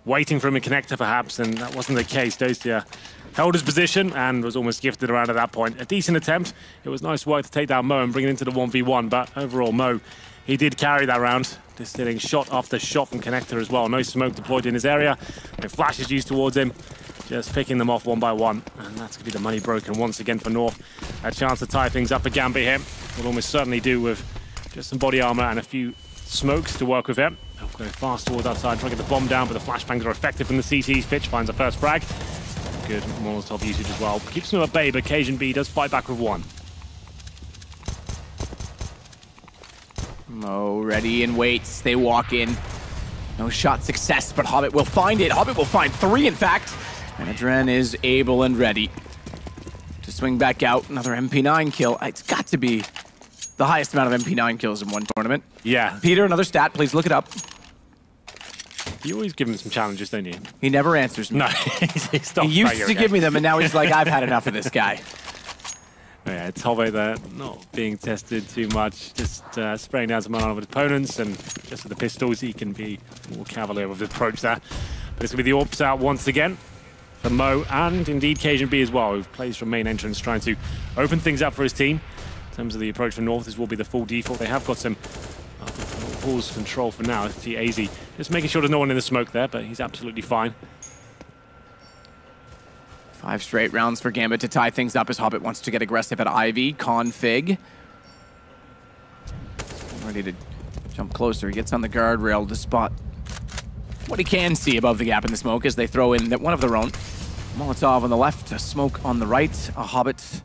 waiting for him to connector perhaps, and that wasn't the case. Dosia held his position and was almost gifted around at that point. A decent attempt. It was nice work to take down Mo and bring it into the 1v1, but overall Mo, he did carry that round. Just hitting shot after shot from connector as well. No smoke deployed in his area. No flashes used towards him. Just picking them off one by one. And that's going to be the money broken once again for North. A chance to tie things up for Gambit here. Will almost certainly do with just some body armor and a few smokes to work with him. They'll go fast towards outside, trying to get the bomb down, but the flashbangs are effective from the CT. Fitch finds a first frag. Good Molotov usage as well. Keeps them at bay, but Cajun B does fight back with 1. Mo ready and waits. They walk in. No shot success, but Hobbit will find it. Hobbit will find 3, in fact. And Adren is able and ready to swing back out. Another MP9 kill. It's got to be the highest amount of MP9 kills in one tournament. Yeah. Peter, another stat. Please look it up. You always give him some challenges, don't you? He never answers me. No, he's he used to give me them, and now he's like, I've had enough of this guy. Yeah, it's Hobbit there, not being tested too much, just spraying down some unarmored opponents, and just with the pistols, he can be more cavalier with his approach there. But it's going to be the AWPs out once again for Mo, and indeed Cajun B as well, who plays from main entrance, trying to open things up for his team. In terms of the approach from North, this will be the full default. They have got some pause control for now. See AZ just making sure there's no one in the smoke there, but he's absolutely fine. 5 straight rounds for Gambit to tie things up as Hobbit wants to get aggressive at Ivy. Config ready to jump closer. He gets on the guardrail to spot what he can see above the gap in the smoke as they throw in one of their own. Molotov on the left, a smoke on the right, a Hobbit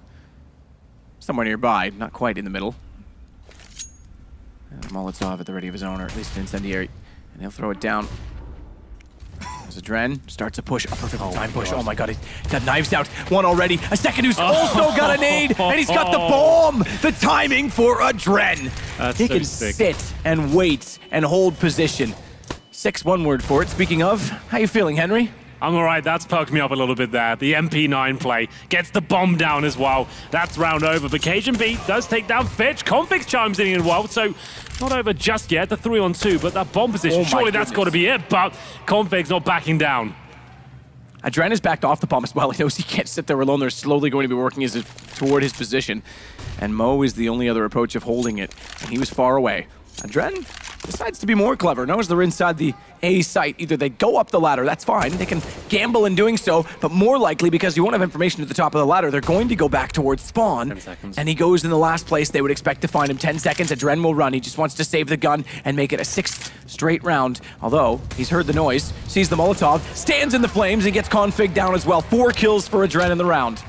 somewhere nearby, not quite in the middle. And a Molotov at the ready of his own, or at least an incendiary, and he'll throw it down. As Adren starts a push, a perfect time push. Oh my god, he's got knives out. 1 already, a second who's also got a nade, and he's got the bomb! The timing for Adren. He can sit and wait and hold position. 6, one word for it. Speaking of, how you feeling, Henry? I'm all right. That's perked me up a little bit there. The MP9 play gets the bomb down as well. That's round over. But Cajun B does take down Fitch. Config chimes in as well, so not over just yet. The 3-on-2, but that bomb position, surely that's got to be it. But Config's not backing down. Adren has backed off the bomb as well. He knows he can't sit there alone. They're slowly going to be working toward his position. And Mo is the only other approach of holding it. And he was far away. Adren decides to be more clever. Knows they're inside the A site. Either they go up the ladder, that's fine. They can gamble in doing so, but more likely, because you won't have information at the top of the ladder, they're going to go back towards spawn. 10 seconds. And he goes in the last place they would expect to find him. 10 seconds, Adren will run. He just wants to save the gun and make it a 6th straight round. Although, he's heard the noise, sees the Molotov, stands in the flames, and gets config down as well. 4 kills for Adren in the round.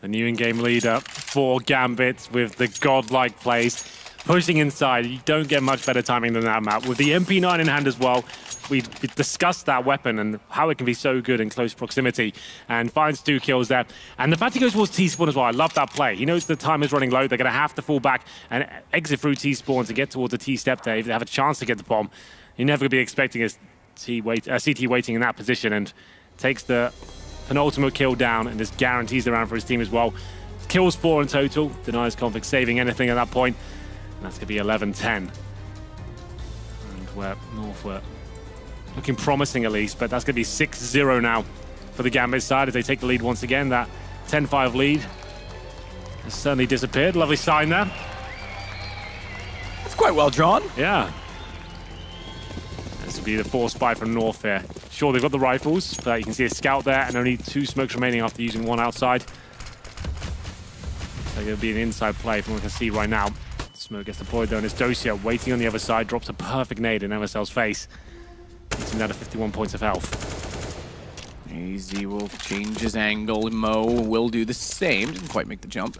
The new in-game leader for Gambit with the godlike plays. Pushing inside, you don't get much better timing than that map. With the MP9 in hand as well, we discussed that weapon and how it can be so good in close proximity, and finds 2 kills there. And the fact he goes towards T-spawn as well, I love that play. He knows the time is running low, they're going to have to fall back and exit through T-spawn to get towards the T-step there if they have a chance to get the bomb. You're never going to be expecting a CT waiting in that position, and takes the penultimate kill down and just guarantees the round for his team as well. Kills 4 in total, denies config saving anything at that point. And that's going to be 11-10. And we're North were looking promising at least, but that's going to be 6-0 now for the Gambit side as they take the lead once again. That 10-5 lead has certainly disappeared. Lovely sign there. That's quite well drawn. Yeah. This will be the force buy from North here. Sure, they've got the rifles, but you can see a scout there and only 2 smokes remaining after using 1 outside. So it'll be an inside play from what we can see right now. Smoke gets deployed though, and it's Dosia waiting on the other side, drops a perfect nade in MSL's face. Gets him down to 51 points of health. AZ will change his angle. Mo will do the same. Didn't quite make the jump.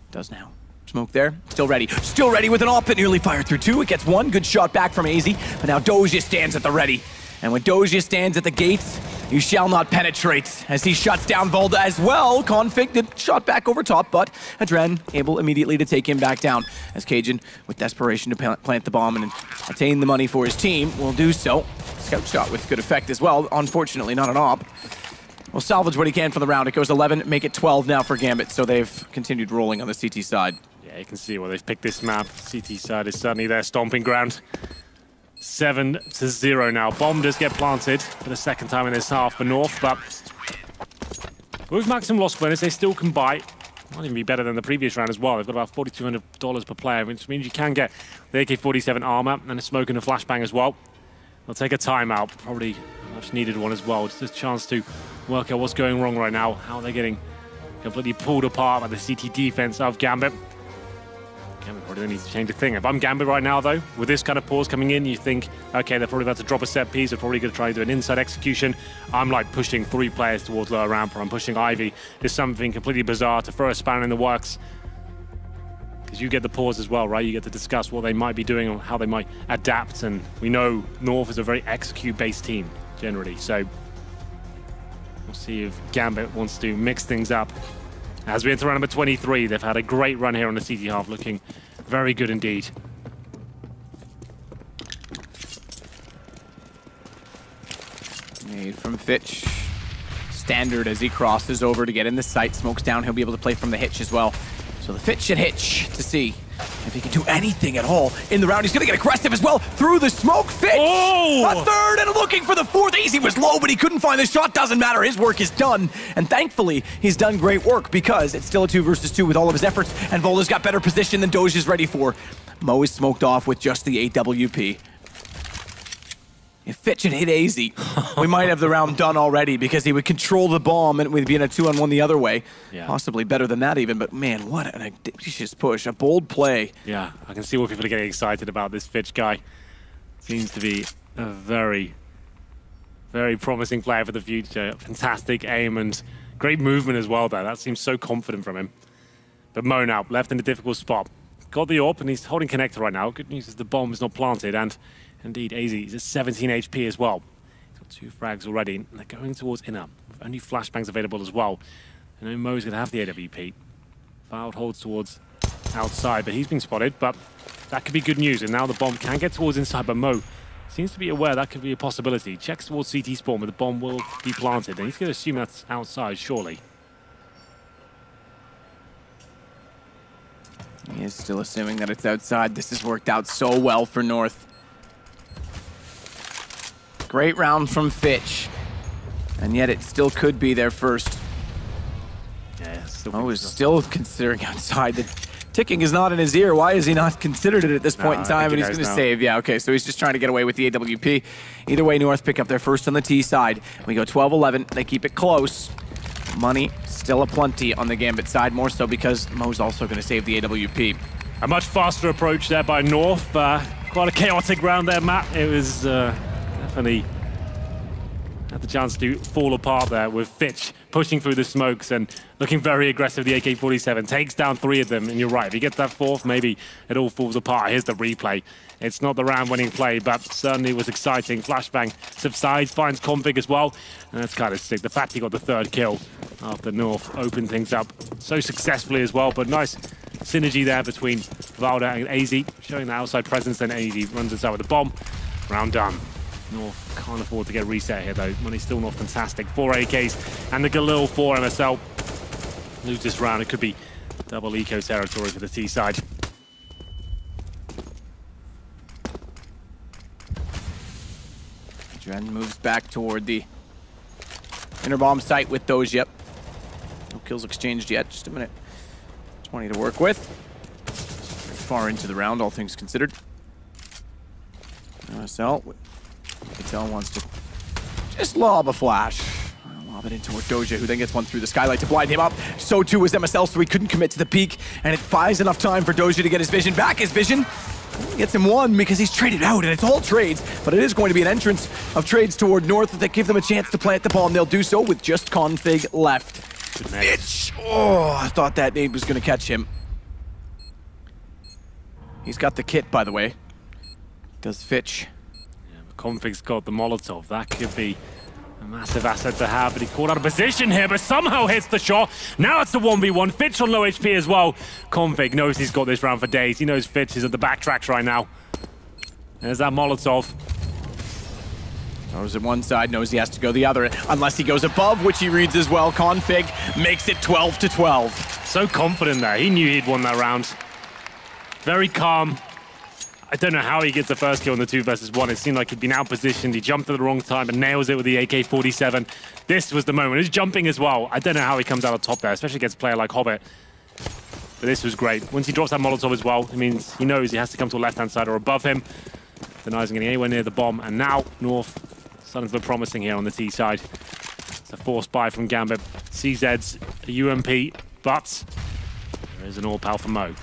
Does now. Smoke there. Still ready. Still ready with an op that nearly fired through 2. It gets 1. Good shot back from AZ. But now Dosia stands at the ready. And when Dosia stands at the gates, you shall not penetrate, as he shuts down Volda as well. Config did shot back over top, but Adren able immediately to take him back down, as Cajun, with desperation to plant the bomb and attain the money for his team, will do so. Scout shot with good effect as well. Unfortunately, not an op. Will salvage what he can for the round. It goes 11, make it 12 now for Gambit, so they've continued rolling on the CT side. Yeah, you can see why they've picked this map. CT side is certainly their stomping ground. 7-0 now. Bomb does get planted for the 2nd time in this half for North, but with maximum loss winners, they still can buy. Might even be better than the previous round as well. They've got about $4,200 per player, which means you can get the AK-47 armor and a smoke and a flashbang as well. They'll take a timeout, probably a much needed one as well. Just a chance to work out what's going wrong right now, how they're getting completely pulled apart by the CT defense of Gambit. Gambit probably don't need to change a thing. If I'm Gambit right now, though, with this kind of pause coming in, you think, okay, they're probably about to drop a set piece. They're probably going to try to do an inside execution. I'm like pushing 3 players towards lower ramp, or I'm pushing Ivy. There's something completely bizarre to throw a spanner in the works. Because you get the pause as well, right? You get to discuss what they might be doing or how they might adapt. And we know North is a very execute-based team, generally. So we'll see if Gambit wants to mix things up. As we enter round number 23, they've had a great run here on the CT half, looking very good indeed. Made from Fitch. Standard as he crosses over to get in the sight. Smokes down, he'll be able to play from the hitch as well. So the Fitch and hitch to see if he can do anything at all in the round. He's gonna get aggressive as well through the smoke. Fitch! Oh! A 3rd and looking for the 4th. Easy was low, but he couldn't find the shot. Doesn't matter, his work is done. And thankfully, he's done great work because it's still a 2 versus 2 with all of his efforts, and Vola's got better position than Doge is ready for. Mo is smoked off with just the AWP. If Fitch had hit AZ, we might have the round done already because he would control the bomb and we'd be in a 2-on-1 the other way. Yeah. Possibly better than that even, but man, what an audacious push, a bold play. Yeah, I can see why people are getting excited about this Fitch guy. Seems to be a very, very promising player for the future. Fantastic aim and great movement as well there. That seems so confident from him. But Mo now, left in a difficult spot. Got the AWP and he's holding connector right now. Good news is the bomb is not planted, and indeed, AZ is at 17 HP as well. He's got 2 frags already, and they're going towards inner. With only flashbangs available as well. I know Mo's going to have the AWP. Filed holds towards outside, but he's been spotted, but that could be good news. And now the bomb can get towards inside, but Mo seems to be aware that could be a possibility. Checks towards CT spawn, but the bomb will be planted. And he's going to assume that's outside, surely. He is still assuming that it's outside. This has worked out so well for North. Great round from Fitch, and yet it still could be their first. Yeah, I was still considering outside. The ticking is not in his ear. Why is he not considered it at this point in time? And he's going to save. Yeah, okay, so he's just trying to get away with the AWP. Either way, North pick up their first on the T side. We go 12-11. They keep it close. Money still aplenty on the Gambit side, more so because Mo's also going to save the AWP. A much faster approach there by North. Quite a chaotic round there, Matt. It was definitely had the chance to fall apart there with Fitch pushing through the smokes and looking very aggressive. The AK-47 takes down 3 of them, and you're right. If you get that 4th, maybe it all falls apart. Here's the replay. It's not the round-winning play, but certainly was exciting. Flashbang subsides, finds Config as well, and that's kind of sick. The fact he got the 3rd kill after North opened things up so successfully as well, but nice synergy there between Valda and AZ, showing the outside presence. Then AZ runs inside with the bomb. Round done. North can't afford to get a reset here, though. Money's still not fantastic. 4 AKs and the Galil 4 MSL. Lose this round, it could be double eco territory for the T side. Dren moves back toward the inner bomb site with those. Yep. No kills exchanged yet. Just a minute. 20 to work with. Very far into the round, all things considered. MSL. Patel wants to just lob a flash. Lob it in toward Doja, who then gets one through the skylight to blind him up. So too was MSL, so he couldn't commit to the peak, and it buys enough time for Doja to get his vision back. His vision gets him 1 because he's traded out, and it's all trades, but it is going to be an entrance of trades toward North that give them a chance to plant the bomb. They'll do so with just Config left. Fitch! Oh, I thought that nade was going to catch him. He's got the kit, by the way. Does Fitch. Config's got the Molotov. That could be a massive asset to have, but he caught out of position here, but somehow hits the shot. Now it's the 1v1. Fitch on low HP as well. Config knows he's got this round for days. He knows Fitch is at the backtracks right now. There's that Molotov. Throws it one side, knows he has to go the other, unless he goes above, which he reads as well. Config makes it 12-12. So confident there. He knew he'd won that round. Very calm. I don't know how he gets the first kill in the 2 versus 1. It seemed like he'd been out-positioned. He jumped at the wrong time and nails it with the AK-47. This was the moment. He's jumping as well. I don't know how he comes out on top there, especially against a player like Hobbit. But this was great. Once he drops that Molotov as well, it means he knows he has to come to a left-hand side or above him. Denies him getting anywhere near the bomb. And now, North starting to look promising here on the T side. It's a forced buy from Gambit. CZ's a UMP, but there is an all-pal for Mo.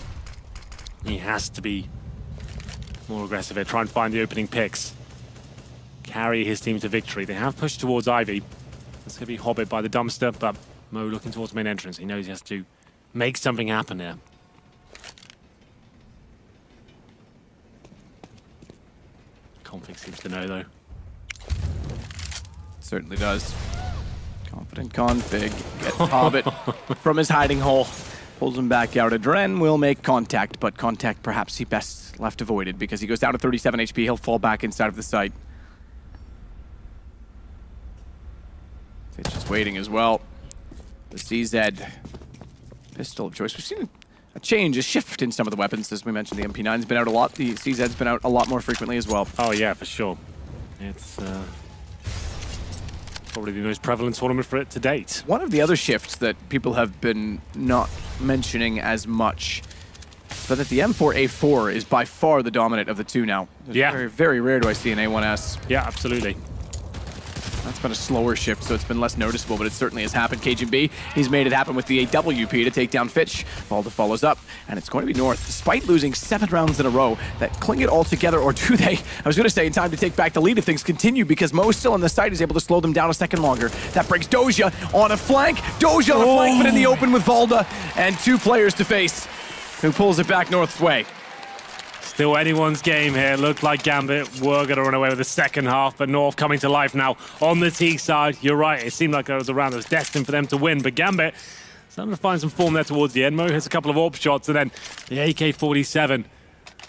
He has to be more aggressive here, try and find the opening picks. Carry his team to victory. They have pushed towards Ivy. It's going to be Hobbit by the dumpster, but Mo looking towards main entrance. He knows he has to make something happen here. Config seems to know, though. Certainly does. Confident Config gets Hobbit from his hiding hole. Pulls him back out. Dren will make contact, but contact perhaps he best left avoided because he goes down to 37 HP. He'll fall back inside of the site. Fitch is waiting as well. The CZ pistol of choice. We've seen a change, a shift in some of the weapons. As we mentioned, the MP9's been out a lot. The CZ's been out a lot more frequently as well. Oh yeah, for sure. It's probably the most prevalent tournament for it to date. One of the other shifts that people have been not mentioning as much, but that the M4A4 is by far the dominant of the two now. It's very, very rare do I see an A1S. Yeah, absolutely. That's been a slower shift, so it's been less noticeable, but it certainly has happened. KGB, he's made it happen with the AWP to take down Fitch. Valda follows up, and it's going to be North, despite losing 7 rounds in a row, that cling it all together, or do they? I was going to say in time to take back the lead if things continue, because Mo still on the site is able to slow them down a second longer. That brings Doja on a flank. Doja on a flank, but in the open with Valda, and 2 players to face, who pulls it back North's way. Still anyone's game here. Looked like Gambit were going to run away with the second half, but North coming to life now on the T side. You're right, it seemed like it was a round that was destined for them to win, but Gambit starting to find some form there towards the end. Mo hits a couple of AWP shots, and then the AK-47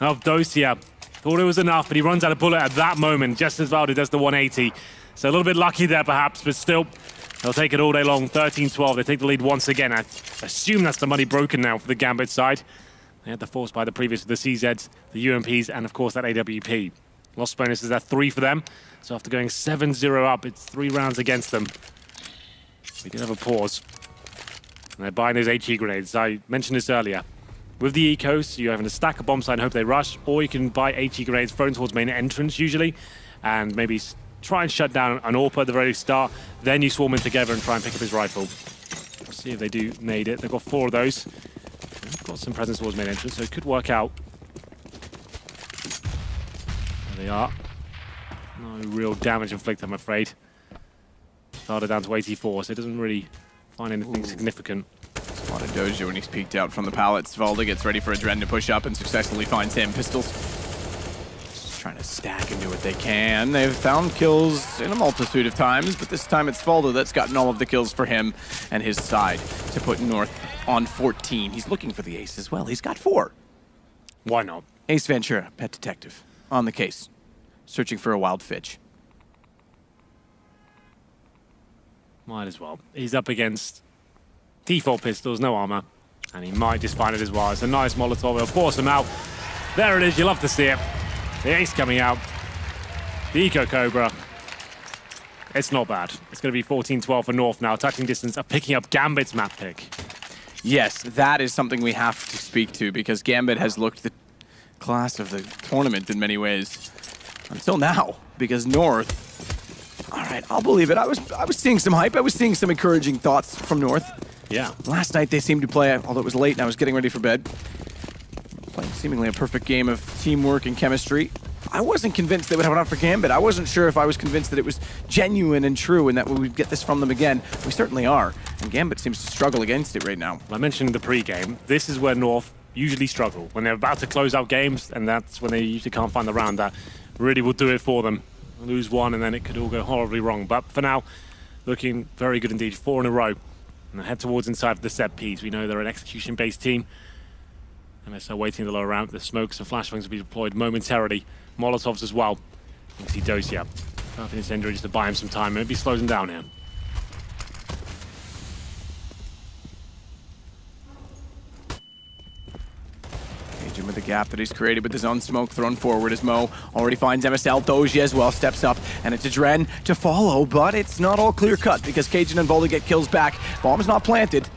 of Dosia. Thought it was enough, but he runs out of bullet at that moment, just as Valdi does the 180. So a little bit lucky there, perhaps, but still, they'll take it all day long. 13-12, they take the lead once again. I assume that's the money broken now for the Gambit side. They had the force by the previous, the CZs, the UMPs, and of course that AWP. Lost bonuses are 3 for them. So after going 7-0 up, it's 3 rounds against them. We did have a pause. And they're buying those HE grenades. I mentioned this earlier. with the ecos, you're having to stack a bomb site and hope they rush, or you can buy HE grenades thrown towards main entrance usually, and maybe try and shut down an AWP at the very start, then you swarm in together and try and pick up his rifle. Let's see if they do nade it. They've got 4 of those. They've got some presence towards main entrance, so it could work out. There they are. No real damage inflicted, I'm afraid. Started down to 84, so it doesn't really find anything significant. Spotted Doja when he's peeked out from the pallets. Valda gets ready for Adren to push up and successfully finds him. Pistols just trying to stack and do what they can. They've found kills in a multitude of times, but this time it's Valda that's gotten all of the kills for him and his side to put North on 14. He's looking for the ace as well. He's got 4. Why not? Ace Ventura, pet detective, on the case, searching for a wild Fitch. Might as well. He's up against default pistols, no armor, and he might just find it as well. It's a nice Molotov. He'll force him out. There it is. You love to see it. The ace coming out. The Eco Cobra. It's not bad. It's going to be 14-12 for North now. Touching distance of picking up Gambit's map pick. Yes, that is something we have to speak to because Gambit has looked the class of the tournament in many ways until now. Because North, all right, I'll believe it. I was seeing some hype. I was seeing some encouraging thoughts from North. Yeah. Last night they seemed to play, although it was late and I was getting ready for bed, playing seemingly a perfect game of teamwork and chemistry. I wasn't convinced they would have enough for Gambit. I wasn't sure if I was convinced that it was genuine and true and that we would get this from them again. We certainly are. And Gambit seems to struggle against it right now. I mentioned in the pre-game, this is where North usually struggle. When they're about to close out games, and that's when they usually can't find the round that really will do it for them. Lose one and then it could all go horribly wrong. But for now, looking very good indeed. 4 in a row. And they head towards inside the set piece. We know they're an execution-based team. And they're still waiting in the lower round. The smokes and flashbangs will be deployed momentarily. Molotovs as well. You can see Dosia. Perfect incendiary just to buy him some time. Maybe slows him down here. Cajun with the gap that he's created with his own smoke thrown forward as Mo already finds MSL. Doja as well steps up, and it's Adren to follow, but it's not all clear-cut because Cajun and Volta get kills back. Bomb's not planted.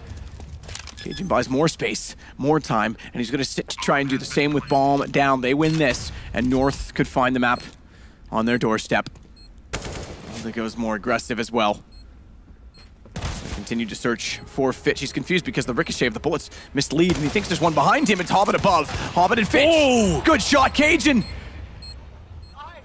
Cajun buys more space, more time, and he's going to sit to try and do the same with Bomb down. They win this, and North could find the map on their doorstep. Volta goes more aggressive as well. Continue to search for Fitch. He's confused because the ricochet of the bullets mislead, and he thinks there's one behind him. It's Hobbit above. Hobbit and Fitch. Oh! Good shot, Cajun.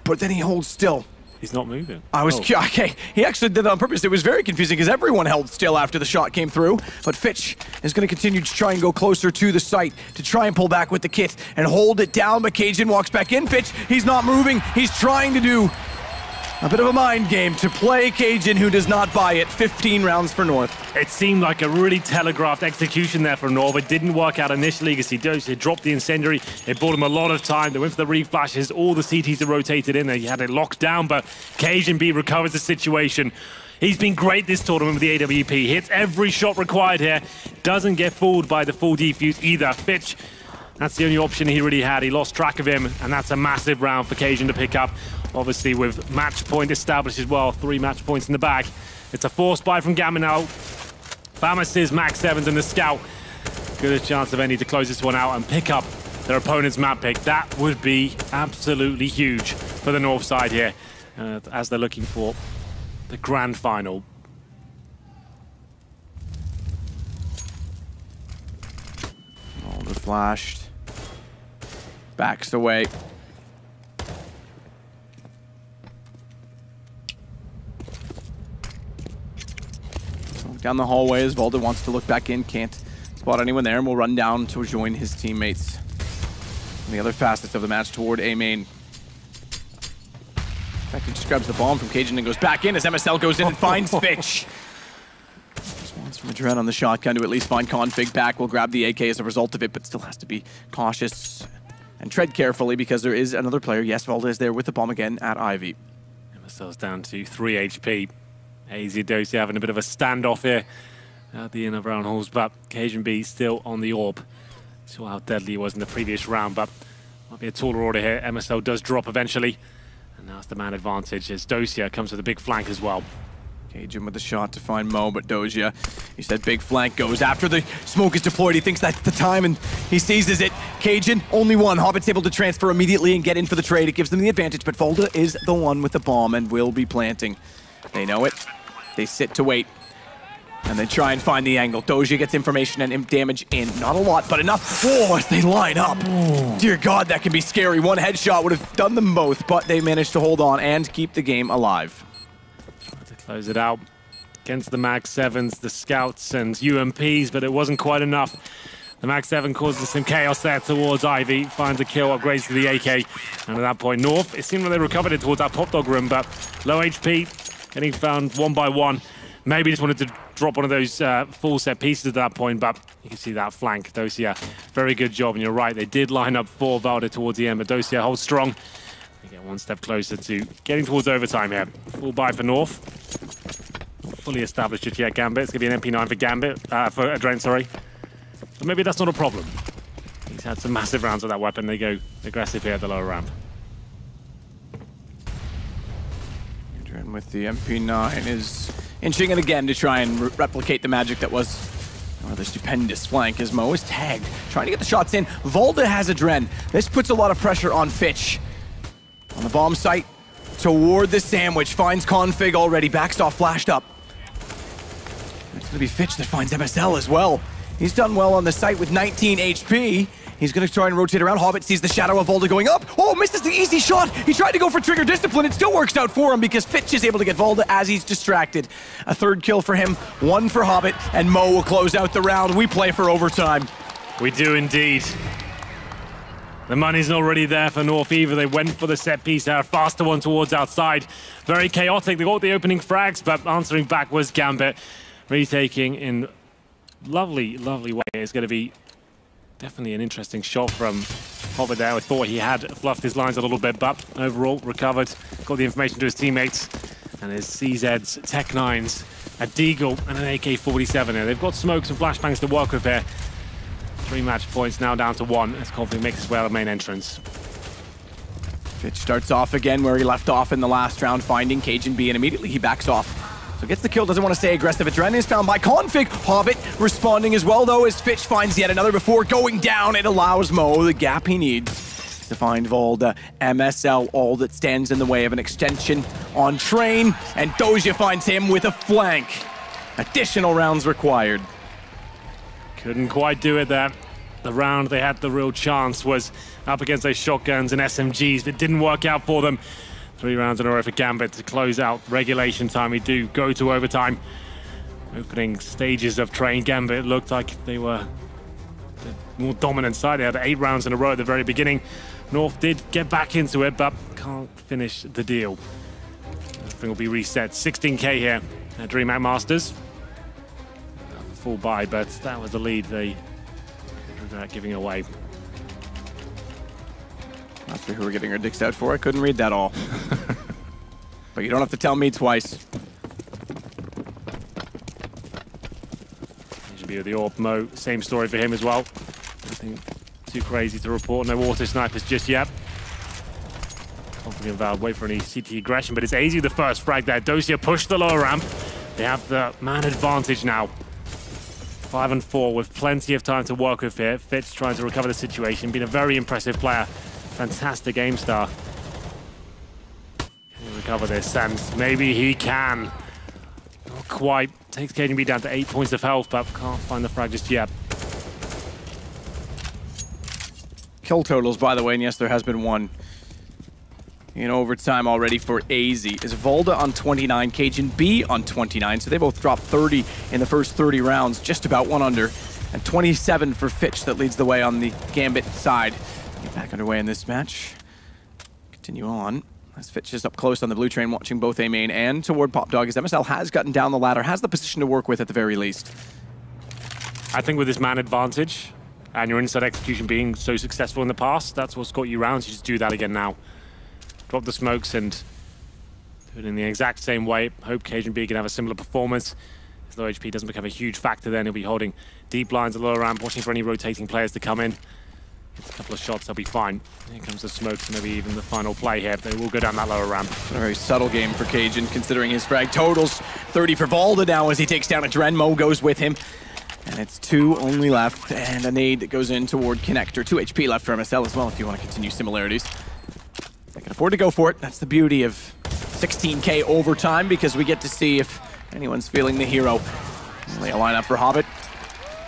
But then he holds still. He's not moving. Okay, he actually did that on purpose. It was very confusing because everyone held still after the shot came through. But Fitch is going to continue to try and go closer to the site to try and pull back with the kit and hold it down. But Cajun walks back in. Fitch, he's not moving. He's trying to do a bit of a mind game to play Cajun, who does not buy it. 15 rounds for North. It seemed like a really telegraphed execution there from North. It didn't work out initially because he dropped the incendiary. It bought him a lot of time. They went for the reflashes. All the CTs are rotated in there. He had it locked down, but Cajun B recovers the situation. He's been great this tournament with the AWP. Hits every shot required here. Doesn't get fooled by the full defuse either. Fitch, that's the only option he really had. He lost track of him, and that's a massive round for Cajun to pick up. Obviously, with match point established as well, 3 match points in the bag. It's a forced buy from Gambit now. Famis's Max 7s and the Scout. Good chance of any to close this one out and pick up their opponent's map pick. That would be absolutely huge for the North side here, as they're looking for the grand final. Alder flashed. Backs away. Down the hallway as Volta wants to look back in, can't spot anyone there, and will run down to join his teammates in the other facets of the match toward A main. In fact, he just grabs the bomb from Cajun and goes back in as MSL goes in and finds Fitch. Response from Adren on the shotgun to at least find Config back. Will grab the AK as a result of it, but still has to be cautious and tread carefully because there is another player. Yes, Volta is there with the bomb again at Ivy. MSL's down to 3 HP. AZ Dosia having a bit of a standoff here at the inner brown halls, but Cajun B still on the orb. Saw how deadly he was in the previous round, but might be a taller order here. MSL does drop eventually, and now it's the man advantage as Dosia comes with a big flank as well. Cajun with the shot to find Mo, but Doja, he said big flank goes after the smoke is deployed. He thinks that's the time and he seizes it. Cajun, only one. Hobbit's able to transfer immediately and get in for the trade. It gives them the advantage, but Volda is the one with the bomb and will be planting. They know it. They sit to wait. And they try and find the angle. Doja gets information and damage in. Not a lot, but enough. Oh, as they line up. Oh. Dear God, that can be scary. One headshot would have done them both, but they managed to hold on and keep the game alive. Close it out against the Mag 7s, the Scouts and UMPs, but it wasn't quite enough. The Mag 7 causes some chaos there towards Ivy, finds a kill, upgrades to the AK, and at that point, North, it seemed like they recovered it towards that pop dog room, but low HP, getting found one by one. Maybe just wanted to drop one of those full set pieces at that point, but you can see that flank. Dosia, very good job, and you're right, they did line up for Valda towards the end, but Dosia holds strong. They get one step closer to getting towards overtime here. Full buy for North. Fully established just yet, Gambit. It's going to be an MP9 for Gambit, for Adren, sorry. But maybe that's not a problem. He's had some massive rounds with that weapon. They go aggressive here at the lower ramp. Adren with the MP9 is inching it again to try and replicate the magic that was the stupendous flank as Mo is tagged. Trying to get the shots in. Volda has Adren. This puts a lot of pressure on Fitch. On the bomb site, toward the sandwich, finds Config already, backstop flashed up. It's gonna be Fitch that finds MSL as well. He's done well on the site with 19 HP. He's gonna try and rotate around. Hobbit sees the shadow of Volda going up. Oh, misses the easy shot. He tried to go for trigger discipline. It still works out for him because Fitch is able to get Volda as he's distracted. A third kill for him, one for Hobbit, and Mo will close out the round. We play for overtime. We do indeed. The money's not really there for North either. They went for the set piece there, a faster one towards outside. Very chaotic. They got the opening frags, but answering back was Gambit. Retaking in lovely, lovely way. It's going to be definitely an interesting shot from Hobbit there. I thought he had fluffed his lines a little bit, but overall recovered. Got the information to his teammates. And his CZ's Tech 9s, a Deagle and an AK-47 here. They've got smokes and flashbangs to work with here. 3 match points now down to 1 as Config makes his way out of main entrance. Fitch starts off again where he left off in the last round, finding Cajun B, and immediately he backs off. So gets the kill, doesn't want to stay aggressive. Adrenaline is found by Config. Hobbit responding as well, though, as Fitch finds yet another before going down. It allows Mo the gap he needs to find Volda. MSL, all that stands in the way of an extension on Train, and Doja finds him with a flank. Additional rounds required. Couldn't quite do it there. The round they had the real chance was up against those shotguns and SMGs, but it didn't work out for them. 3 rounds in a row for Gambit to close out regulation time. We do go to overtime. Opening stages of Train, Gambit looked like they were the more dominant side. They had 8 rounds in a row at the very beginning. North did get back into it, but can't finish the deal. Everything will be reset. 16K here at DreamHack Masters. Full buy, but that was the lead they regret giving away. That's who we're getting our dicks out for. I couldn't read that all. But you don't have to tell me twice. Should be with the AWP. Mo, same story for him as well. Nothing too crazy to report. No auto snipers just yet. Confident Valve wait for any CT aggression, but it's AZ the first frag there. Dosia pushed the lower ramp. They have the man advantage now. 5 and 4 with plenty of time to work with here. Fitz trying to recover the situation, been a very impressive player. Fantastic aim star. Can he recover this? And maybe he can. Not quite. Takes KGB down to 8 points of health, but can't find the frag just yet. Kill totals, by the way, and yes, there has been one in overtime already for AZ. Is Volda on 29, Cajun B on 29, so they both dropped 30 in the first 30 rounds, just about one under, and 27 for Fitch that leads the way on the Gambit side. Get back underway in this match. Continue on. As Fitch is up close on the blue train, watching both A main and toward Pop Dog, as MSL has gotten down the ladder, has the position to work with at the very least. I think with this man advantage, and your inside execution being so successful in the past, that's what's got you rounds. You just do that again now. Drop the smokes and do it in the exact same way. Hope Cajun B can have a similar performance. As low HP doesn't become a huge factor then, he'll be holding deep lines at lower ramp, watching for any rotating players to come in. Gets a couple of shots, they'll be fine. Here comes the smoke, so maybe even the final play here. They will go down that lower ramp. A very subtle game for Cajun, considering his frag totals. 30 for Valda now as he takes down a Dren. Mo goes with him. And it's 2 only left, and a nade that goes in toward Connector. 2 HP left for MSL as well, if you want to continue similarities. They can afford to go for it. That's the beauty of 16K overtime, because we get to see if anyone's feeling the hero. Lay a lineup for Hobbit,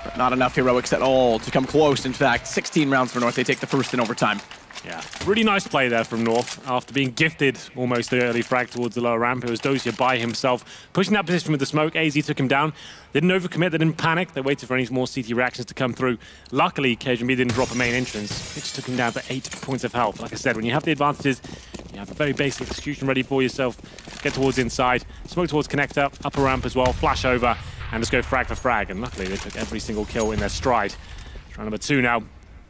but not enough heroics at all to come close. In fact, 16 rounds for North. They take the first in overtime. Yeah, really nice play there from North. After being gifted almost the early frag towards the lower ramp, it was Dozier by himself, pushing that position with the smoke. AZ took him down. They didn't overcommit, they didn't panic. They waited for any more CT reactions to come through. Luckily, KGB didn't drop a main entrance. It just took him down to 8 points of health. Like I said, when you have the advantages, you have a very basic execution ready for yourself. Get towards inside, smoke towards connector, upper ramp as well, flash over, and just go frag for frag. And luckily, they took every single kill in their stride. Round number 2 now.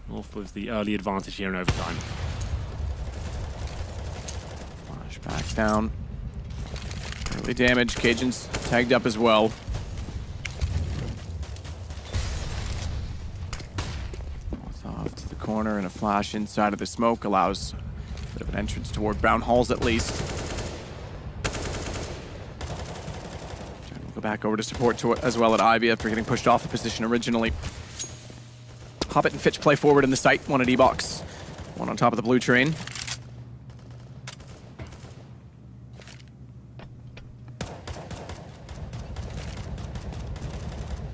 North with the early advantage here in overtime. Flash back down. Early damage. Cajun's tagged up as well. Off to the corner, and a flash inside of the smoke allows a bit of an entrance toward Brown Halls at least. We'll go back over to support as well at Ivy after getting pushed off the position originally. Hobbit and Fitch play forward in the site, 1 at E-Box, 1 on top of the blue train.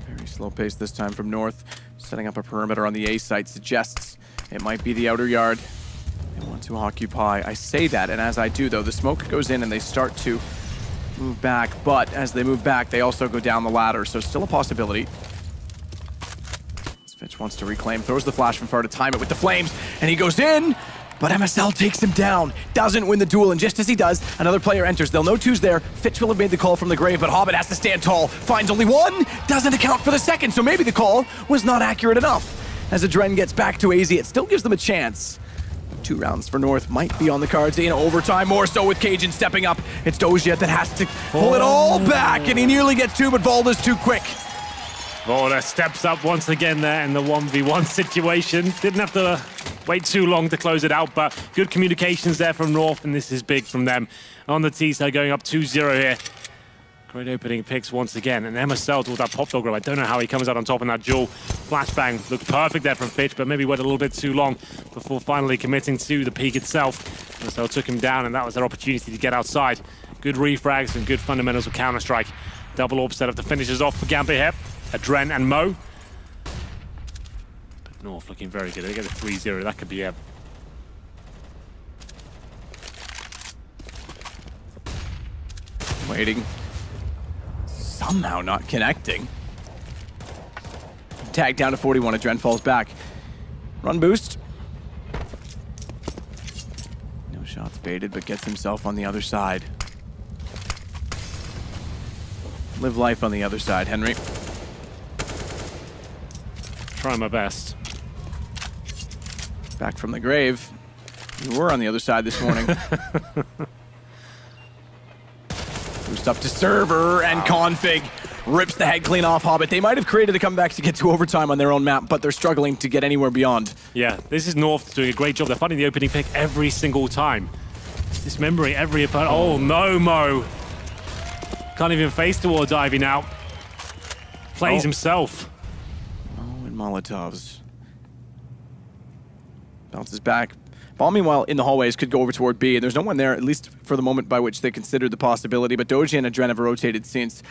Very slow pace this time from North. Setting up a perimeter on the A site suggests it might be the outer yard they want to occupy. I say that, and as I do though, the smoke goes in and they start to move back, but as they move back, they also go down the ladder, so still a possibility. Fitch wants to reclaim, throws the flash from far to time it with the flames, and he goes in, but MSL takes him down, doesn't win the duel, and just as he does, another player enters. They'll know 2's there. Fitch will have made the call from the grave, but Hobbit has to stand tall, finds only 1, doesn't account for the second, so maybe the call was not accurate enough. As Adren gets back to AZ, it still gives them a chance. 2 rounds for North might be on the cards in overtime, more so with Cajun stepping up. It's Dozier that has to pull it all back, and he nearly gets 2, but Valda's too quick. Valda steps up once again there in the 1v1 situation. Didn't have to wait too long to close it out, but good communications there from North, and this is big from them. On the T side, going up 2-0 here. Great opening picks once again, and MSL towards that pop dog grab. I don't know how he comes out on top in that duel. Flashbang looked perfect there from Fitch, but maybe went a little bit too long before finally committing to the peak itself. MSL took him down, and that was their opportunity to get outside. Good refrags and good fundamentals of Counter-Strike. Double orb set up to finish us off for Gambit here. Adren and Mo. But North looking very good. They get a 3-0. That could be a... Waiting. Somehow not connecting. Tag down to 41. Adren falls back. Run boost. No shots baited, but gets himself on the other side. Live life on the other side, Henry. Try my best. Back from the grave. You were on the other side this morning. Boost up to server, and Config rips the head clean off Hobbit. They might have created a comeback to get to overtime on their own map, but they're struggling to get anywhere beyond. Yeah, this is North doing a great job. They're finding the opening pick every single time. Dismembering every opponent. Oh no, Mo. Can't even face towards Ivy now. Plays himself. Oh, and Molotovs. Bounces back. Ball, meanwhile, in the hallways could go over toward B, and there's no one there, at least for the moment, by which they considered the possibility, but Doja and Adren have rotated since,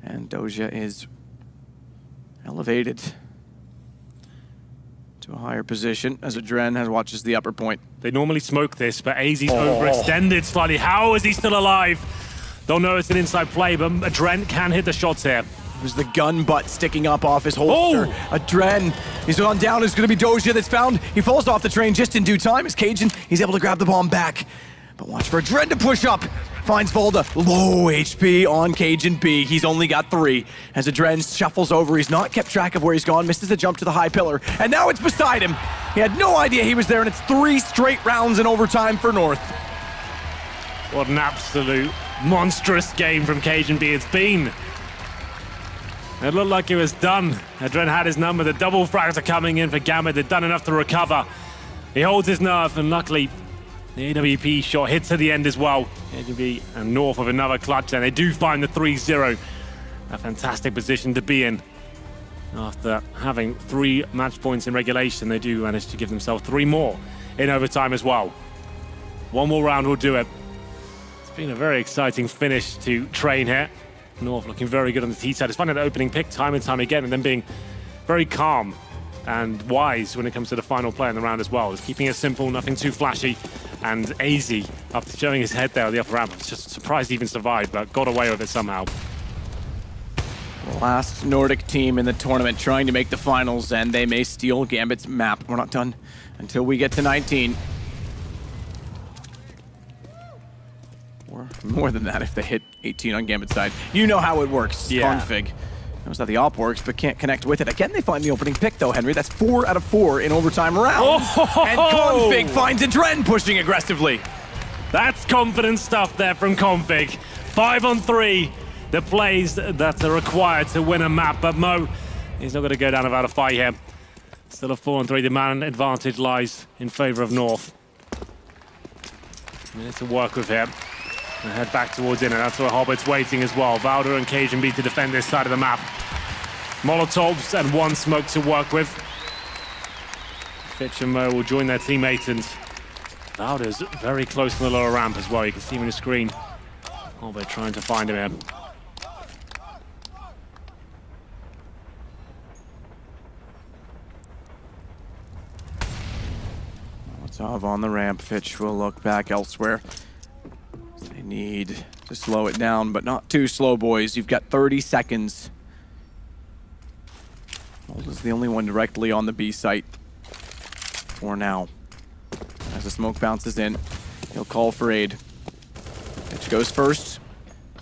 and Doja is elevated to a higher position as Adren watches the upper point. They normally smoke this, but AZ's overextended slightly. How is he still alive? They'll know it's an inside play, but Adren can hit the shots here. There's the gun butt sticking up off his holster. Adren, he's gone down. It's going to be Doja that's found. He falls off the train just in due time. As Cajun, he's able to grab the bomb back. But watch for Adren to push up. Finds Valda. Low HP on Cajun B. He's only got 3. As Adren shuffles over, he's not kept track of where he's gone. Misses the jump to the high pillar. And now it's beside him. He had no idea he was there, and it's 3 straight rounds in overtime for North. What an absolute monstrous game from Cajun B it's been. It looked like it was done. Adren had his number. The double frags are coming in for Gambit. They've done enough to recover. He holds his nerve, and luckily, the AWP shot hits at the end as well. AWP and North with another clutch, and they do find the 3-0. A fantastic position to be in. After having 3 match points in regulation, they do manage to give themselves 3 more in overtime as well. 1 more round will do it. It's been a very exciting finish to train here. North looking very good on the T side. It's finding the opening pick time and time again, and then being very calm and wise when it comes to the final play in the round as well. Just keeping it simple, nothing too flashy. And AZ, after showing his head there on the upper ramp, was just surprised he even survived, but got away with it somehow. Last Nordic team in the tournament trying to make the finals, and they may steal Gambit's map. We're not done until we get to 19. Or more than that if they hit 18 on Gambit's side. You know how it works, yeah. Config. Knows how the op works, but can't connect with it. Again, they find the opening pick, though, Henry. That's 4 out of 4 in overtime rounds. Oh! And Config finds Adren pushing aggressively. That's confident stuff there from Config. 5 on 3, the plays that are required to win a map. But Mo, he's not going to go down without a fight here. Still a 4 on 3. The man advantage lies in favor of North. Minutes to work with him. And head back towards in, and that's where Hobbit's waiting as well. Valder and cajunB to defend this side of the map. Molotovs and 1 smoke to work with. Fitch and Mo will join their teammate, and Valder's very close to the lower ramp as well. You can see him on the screen. Hobbit trying to find him here. Molotov on the ramp. Fitch will look back elsewhere. They need to slow it down, but not too slow, boys. You've got 30 seconds. Mold is the only one directly on the B site for now. As the smoke bounces in, he'll call for aid. Fitch goes first.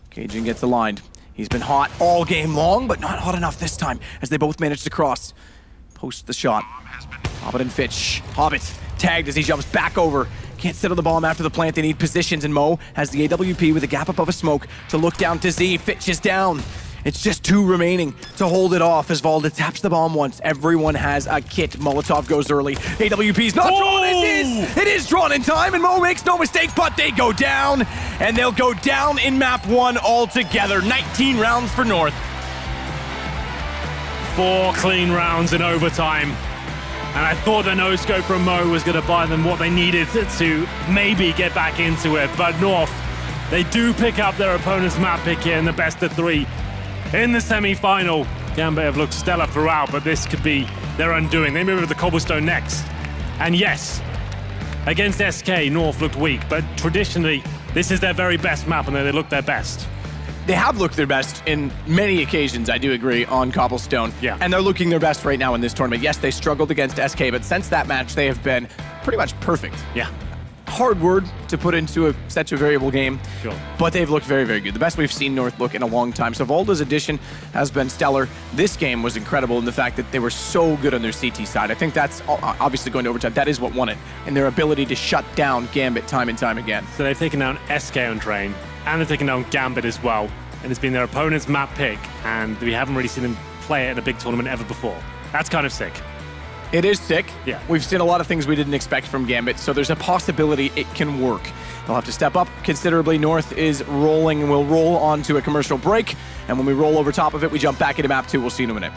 Cajun gets aligned. He's been hot all game long, but not hot enough this time, as they both manage to cross. Post the shot. Hobbit and Fitch. Hobbit tagged as he jumps back over. Can't sit on the bomb after the plant. They need positions, and Mo has the AWP with a gap above a smoke to look down to Z. Fitch is down. It's just 2 remaining to hold it off as Valda taps the bomb once. Everyone has a kit. Molotov goes early. AWP's not drawn. It is drawn in time, and Mo makes no mistake, but they go down, and they'll go down in map 1 altogether. 19 rounds for North. 4 clean rounds in overtime. And I thought the no-scope from Mo was going to buy them what they needed to maybe get back into it. But North, they do pick up their opponent's map pick here in the best of 3. In the semi-final, Gambit have looked stellar throughout, but this could be their undoing. They move with the cobblestone next. And yes, against SK, North looked weak, but traditionally, this is their very best map, and they look their best. They have looked their best in many occasions, I do agree, on Cobblestone. Yeah. And they're looking their best right now in this tournament. Yes, they struggled against SK, but since that match, they have been pretty much perfect. Yeah. Hard word to put into such a variable game, sure, but they've looked very, very good. The best we've seen North look in a long time. So Valda's addition has been stellar. This game was incredible in the fact that they were so good on their CT side. I think that's obviously going to overtime. That is what won it, and their ability to shut down Gambit time and time again. So they've taken down SK on Train, and they've taken down Gambit as well. And it's been their opponent's map pick, and we haven't really seen them play it in a big tournament ever before. That's kind of sick. It is sick. Yeah. We've seen a lot of things we didn't expect from Gambit, so there's a possibility it can work. They'll have to step up considerably. North is rolling, and we'll roll on to a commercial break. And when we roll over top of it, we jump back into map 2. We'll see you in a minute.